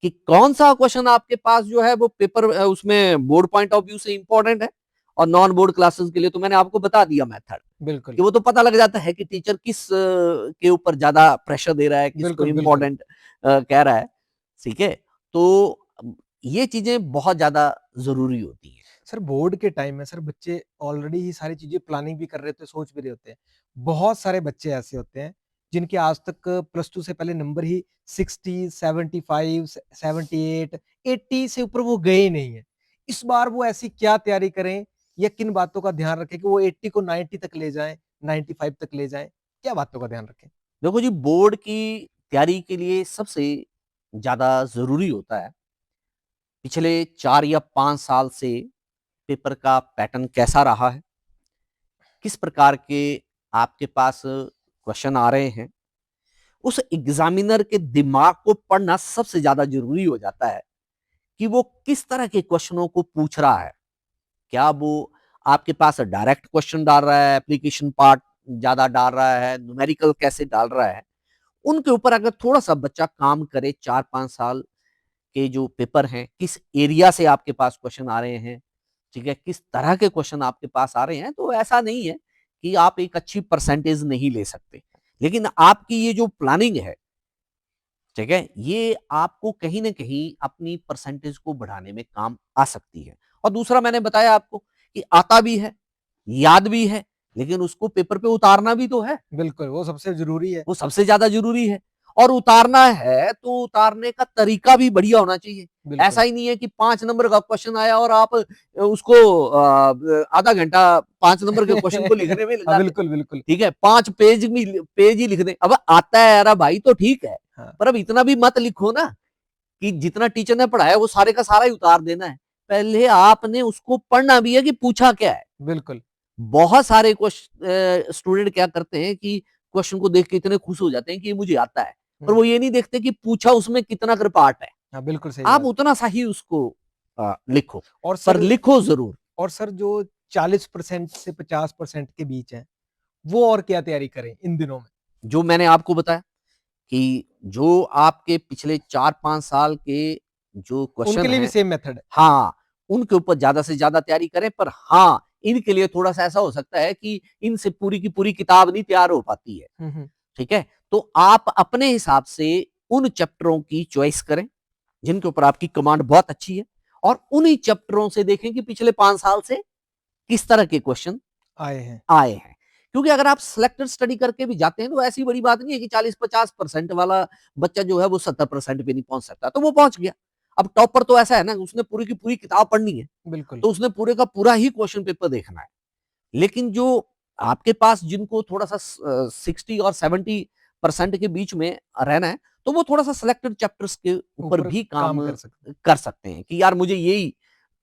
कि कौन सा क्वेश्चन आपके पास जो है वो पेपर उसमें बोर्ड पॉइंट ऑफ व्यू से इंपॉर्टेंट है। और नॉन बोर्ड क्लासेस के लिए तो मैंने आपको बता दिया मेथड, बिल्कुल, कि वो तो पता लग जाता है कि टीचर किस के ऊपर ज्यादा प्रेशर दे रहा है, किसको बिल्कुल, बिल्कुल। इंपॉर्टेंट कह रहा है। ठीक है, तो ये चीजें बहुत ज्यादा जरूरी होती हैं। सर बोर्ड के टाइम में सर बच्चे ऑलरेडी ही सारी चीज़ें प्लानिंग भी कर रहे होते हैं, सोच भी रहे होते हैं। बहुत सारे बच्चे ऐसे होते हैं, जिनके आज तक प्लस 2 से पहले नंबर ही 60, 75, 78, 80 से ऊपर वो गए ही नहीं हैं। इस बार वो ऐसी क्या तैयारी करें या किन बातों का ध्यान रखें कि वो 80 को 90 तक ले जाएँ, 95 तक ले जाएँ? क्या बातों का ध्यान रखें? देखो जी, बोर्ड की तैयारी के लिए सबसे ज्यादा जरूरी होता है पिछले 4 या 5 साल से पेपर का पैटर्न कैसा रहा है, किस प्रकार के आपके पास क्वेश्चन आ रहे हैं। उस एग्जामिनर के दिमाग को पढ़ना सबसे ज्यादा जरूरी हो जाता है कि वो किस तरह के क्वेश्चनों को पूछ रहा है। क्या वो आपके पास डायरेक्ट क्वेश्चन डाल रहा है, एप्लीकेशन पार्ट ज्यादा डाल रहा है, न्यूमेरिकल कैसे डाल रहा है। उनके ऊपर अगर थोड़ा सा बच्चा काम करे, 4-5 साल के जो पेपर हैं, किस एरिया से आपके पास क्वेश्चन आ रहे हैं, ठीक है, किस तरह के क्वेश्चन आपके पास आ रहे हैं, तो ऐसा नहीं है कि आप एक अच्छी परसेंटेज नहीं ले सकते। लेकिन आपकी ये जो प्लानिंग है, ठीक है, ये आपको कहीं ना कहीं अपनी परसेंटेज को बढ़ाने में काम आ सकती है। और दूसरा मैंने बताया आपको कि आता भी है, याद भी है, लेकिन उसको पेपर पे उतारना भी तो है, बिल्कुल, वो सबसे ज़रूरी है। वो सबसे ज्यादा जरूरी है। और उतारना है तो उतारने का तरीका भी बढ़िया होना चाहिए। बिल्कुल। ऐसा ही नहीं है कि 5 नंबर का क्वेश्चन आया और आप उसको आधा घंटा 5 नंबर के क्वेश्चन को लिखने में हाँ, लगा दें। बिल्कुल, बिल्कुल। ठीक है, 5 पेज ही लिख दें। अब आता है यार भाई तो ठीक है, हाँ, पर अब इतना भी मत लिखो ना कि जितना टीचर ने पढ़ाया वो सारे का सारा ही उतार देना है। पहले आपने उसको पढ़ना भी है कि पूछा क्या है। बिल्कुल। बहुत सारे स्टूडेंट क्या करते हैं कि क्वेश्चन को देख के इतने खुश हो जाते हैं कि ये मुझे आता है, पर हुँ। वो ये नहीं देखते कि पूछा उसमें कितना कर पार्ट है। हाँ, बिल्कुल सही आप बात। उतना सा ही उसको लिखो, और पर सर लिखो जरूर। और सर जो 40% से 50% के बीच हैं, वो और क्या तैयारी करें इन दिनों में? जो मैंने आपको बताया कि जो आपके पिछले 4-5 साल के जो उनके क्वेश्चन लिए भी हैं, सेम मेथड है। हाँ, उनके ऊपर ज्यादा से ज्यादा तैयारी करें। पर हाँ, इनके लिए थोड़ा सा ऐसा हो सकता है कि इनसे पूरी की पूरी किताब नहीं तैयार हो पाती है। हुँ, हुँ। ठीक है, तो आप अपने हिसाब से उन चैप्टरों की चॉइस करें जिनके ऊपर आपकी कमांड बहुत अच्छी है, और उन्हीं चैप्टरों से देखें कि पिछले 5 साल से किस तरह के क्वेश्चन आए हैं। आए हैं। क्योंकि अगर आप सिलेक्टेड स्टडी करके भी जाते हैं तो ऐसी बड़ी बात नहीं है कि 40-50% वाला बच्चा जो है वो 70% पे नहीं पहुंच सकता, तो वो पहुंच गया। अब टॉपर तो ऐसा है ना, उसने पूरी की पूरी किताब पढ़नी है, बिल्कुल। तो उसने पूरे का पूरा ही क्वेश्चन पेपर देखना है। लेकिन जो आपके पास जिनको थोड़ा सा 60 और 70% के बीच में रहना है, तो वो थोड़ा सा सिलेक्टेड चैप्टर्स के ऊपर ऊपर भी काम काम कर सकते हैं। कर सकते हैं कि यार मुझे यही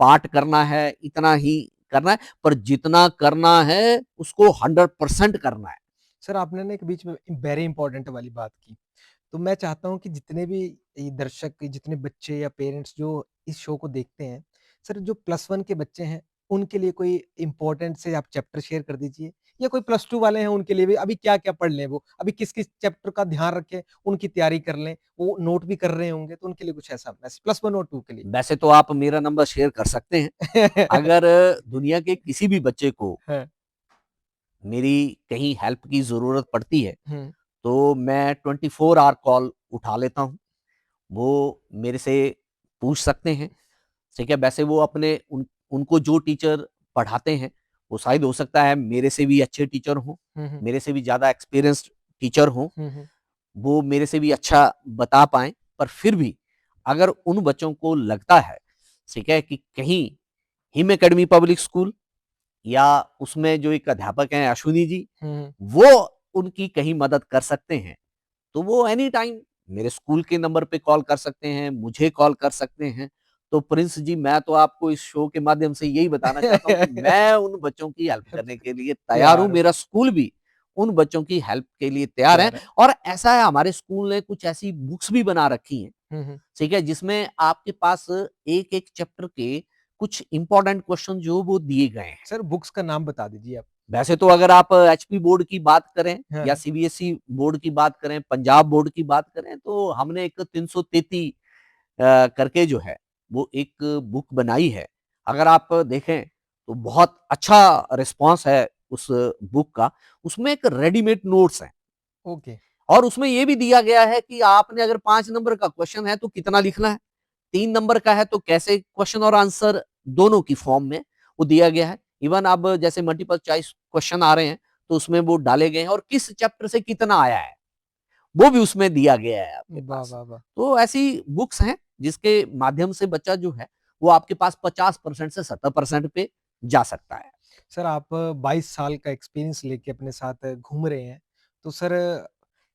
पार्ट करना है, इतना ही करना है, पर जितना करना है उसको 100% करना है। सर आपने ना एक बीच में वेरी इंपॉर्टेंट वाली बात की। तो मैं चाहता हूँ कि जितने भी ये दर्शक, जितने बच्चे या पेरेंट्स जो इस शो को देखते हैं, सर जो +1 के बच्चे हैं, उनके लिए कोई इम्पोर्टेंट से आप चैप्टर शेयर कर दीजिए, या कोई +2 वाले हैं उनके लिए भी अभी क्या-क्या पढ़ लें वो? अभी किस-किस चैप्टर का ध्यान रखें, उनकी तैयारी कर लें, वो नोट भी कर रहे होंगे, तो उनके लिए कुछ ऐसा मैसेज +1 और 2 के लिए? वैसे तो आप मेरा नंबर शेयर कर सकते हैं। अगर दुनिया के किसी भी बच्चे को हाँ, मेरी कहीं हेल्प की जरूरत पड़ती है, हुँ, तो मैं 24 आवर कॉल उठा लेता हूँ। वो मेरे से पूछ सकते हैं। ठीक है, वैसे वो अपने उनको जो टीचर पढ़ाते हैं, वो शायद हो सकता है मेरे से भी अच्छे टीचर हों, हुँ, हुँ, मेरे से भी ज़्यादा एक्सपीरियंस्ड टीचर हों, हुँ, हुँ, वो मेरे से भी अच्छा बता पाएँ। पर फिर भी अगर उन बच्चों को लगता है, ठीक है, कि कहीं हिम एकेडमी पब्लिक स्कूल या उसमें जो एक अध्यापक हैं अश्विनी जी, हुँ, वो उनकी कहीं मदद कर सकते हैं, तो वो एनी टाइम मेरे स्कूल के नंबर पे कॉल कर सकते हैं, मुझे कॉल कर सकते हैं। तो प्रिंस जी, मैं तो आपको इस शो के माध्यम से यही बताना चाहता हूँ कि मैं उन बच्चों की हेल्प करने के लिए तैयार हूँ, तैयार हो, मेरा स्कूल भी उन बच्चों की हेल्प के लिए तैयार है। तैयार है। और ऐसा है, हमारे स्कूल ने कुछ ऐसी बुक्स भी बना रखी हैं, हुँ, हुँ। ठीक है, जिसमें आपके पास एक-एक चैप्टर के कुछ इंपॉर्टेंट क्वेश्चन जो वो दिए गए हैं। सर बुक्स का नाम बता दीजिए आप। वैसे तो अगर आप एचपी बोर्ड की बात करें या हाँ, सीबीएसई बोर्ड की बात करें, पंजाब बोर्ड की बात करें, तो हमने एक 333 करके जो है वो एक बुक बनाई है। अगर आप देखें तो बहुत अच्छा रिस्पॉन्स है उस बुक का। उसमें एक रेडीमेड नोट्स है, ओके। और उसमें ये भी दिया गया है कि आपने अगर 5 नंबर का क्वेश्चन है तो कितना लिखना है, 3 नंबर का है तो कैसे क्वेश्चन और आंसर दोनों की फॉर्म में वो दिया गया है। इवन अब जैसे मल्टीपल चॉइस क्वेश्चन आ रहे हैं, तो उसमें वो डाले गए हैं और किस चैप्टर से कितना आया है, वो भी उसमें दिया गया है आपके वाह, पास। वाह, वाह! तो ऐसी बुक्स हैं जिसके माध्यम से बच्चा जो है वो आपके पास 50% से 70% पे जा सकता है। सर आप 22 साल का एक्सपीरियंस लेके अपने साथ घूम रहे हैं। तो सर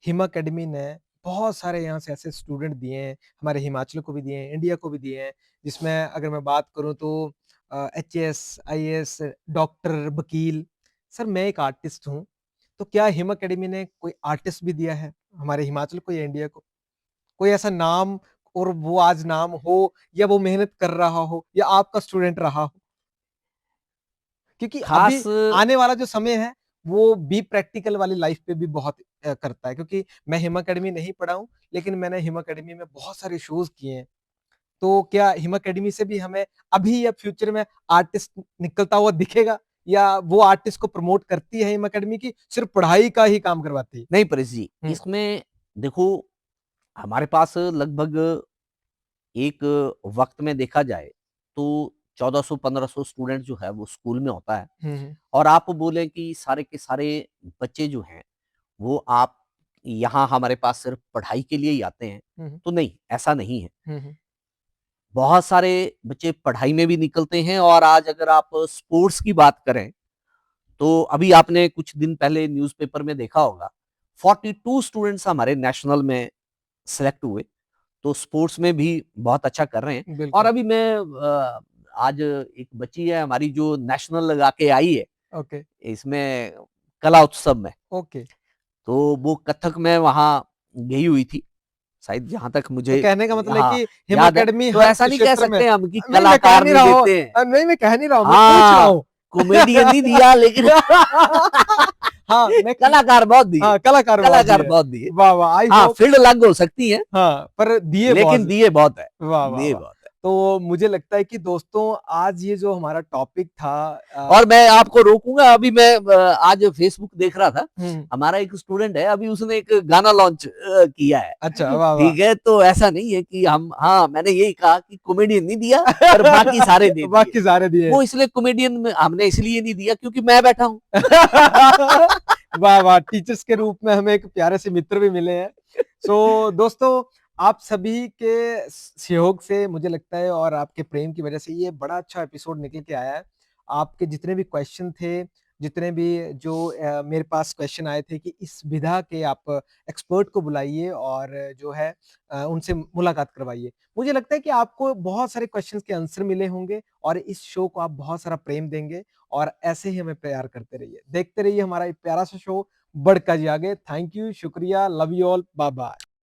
हिम अकेडमी ने बहुत सारे यहाँ से ऐसे स्टूडेंट दिए हैं, हमारे हिमाचल को भी दिए हैं, इंडिया को भी दिए हैं, जिसमें अगर मैं बात करूँ तो एचएएस, आईएएस, डॉक्टर, वकील। सर मैं एक आर्टिस्ट हूँ, तो क्या हिम अकेडमी ने कोई आर्टिस्ट भी दिया है हमारे हिमाचल को या इंडिया को? कोई ऐसा नाम, और वो आज नाम हो, या वो मेहनत कर रहा हो, या आपका स्टूडेंट रहा हो? क्योंकि अभी खास आने वाला जो समय है, वो बी प्रैक्टिकल वाली लाइफ पे भी बहुत करता है, क्योंकि मैं हिम अकेडमी नहीं पढ़ा हूँ, लेकिन मैंने हिम अकेडमी में बहुत सारे शोज़ किए हैं। तो क्या हिम अकेडमी से भी हमें अभी या फ्यूचर में आर्टिस्ट निकलता हुआ दिखेगा? या वो आर्टिस्ट को प्रमोट करती है हिम अकेडमी, की सिर्फ़ पढ़ाई का ही काम करवाती है? नहीं परेश जी, हुँ, इसमें देखो, हमारे पास लगभग एक वक्त में देखा जाए तो 1400-1500 स्टूडेंट जो है वो स्कूल में होता है। हुँ, हुँ। और आप बोले कि सारे के सारे बच्चे जो हैं वो आप यहाँ हमारे पास सिर्फ पढ़ाई के लिए ही आते हैं, हुँ, तो नहीं, ऐसा नहीं है। हुँ। बहुत सारे बच्चे पढ़ाई में भी निकलते हैं और आज अगर आप स्पोर्ट्स की बात करें, तो अभी आपने कुछ दिन पहले न्यूज़पेपर में देखा होगा, 42 स्टूडेंट्स हमारे नेशनल में सेलेक्ट हुए, तो स्पोर्ट्स में भी बहुत अच्छा कर रहे हैं। और बिल्कुल, अभी मैं आज एक बच्ची है हमारी जो नेशनल लगा के आई है, ओके, इसमें कला उत्सव में, ओके। तो वो कथक में वहाँ गई हुई थी, शायद जहाँ तक तो मुझे कहने का मतलब है हाँ, कि हिम याद है। अकेडमी तो हर ऐसा नहीं कह क्षेत्र में सकते हम कि नहीं मैं कह कलाकार नहीं नहीं रहा हूँ देते हैं। नहीं मैं कह नहीं रहा हूँ, मैं पूछ रहा हाँ, हूँ। कॉमेडियन नहीं दिया लेकिन हाँ, मैं कलाकार बहुत दिए, हाँ, कलाकार बहुत कलाकार दिए। बहुत दिए। वाह, वाह! आई हाँ, होप फील्ड अलग हो सकती है, हाँ, पर दिए लेकिन बहुत दिए बहुत है, वाह, वाह, दिए वाह! बहुत है। तो मुझे लगता है कि दोस्तों आज ये जो हमारा टॉपिक था और मैं आपको रोकूँगा, अभी मैं आज फेसबुक देख रहा था, हुँ, हमारा एक स्टूडेंट है, अभी उसने एक गाना लॉन्च किया है, अच्छा, वाह, वाह! ठीक है? तो ऐसा नहीं है कि हम हाँ, मैंने यही कहा कि कॉमेडियन नहीं दिया, पर बाकी सारे दे दिए। बाकी सारे दिए। वो इसलिए कॉमेडियन में हमने इसलिए नहीं दिया क्योंकि मैं बैठा हूँ। वाह, वाह! टीचर्स के रूप में हमें एक प्यारे से मित्र भी मिले हैं। सो दोस्तों, आप सभी के सहयोग से मुझे लगता है और आपके प्रेम की वजह से ये बड़ा अच्छा एपिसोड निकल के आया है। आपके जितने भी क्वेश्चन थे, जितने भी जो मेरे पास क्वेश्चन आए थे कि इस विधा के आप एक्सपर्ट को बुलाइए और जो है उनसे मुलाकात करवाइए। मुझे लगता है कि आपको बहुत सारे क्वेश्चन्स के आंसर मिले होंगे और इस शो को आप बहुत सारा प्रेम देंगे और ऐसे ही हमें प्यार करते रहिए। देखते रहिए हमारा ये प्यारा सा शो बढ़ का जी आगे। थैंक यू, शुक्रिया, love you all, bye bye.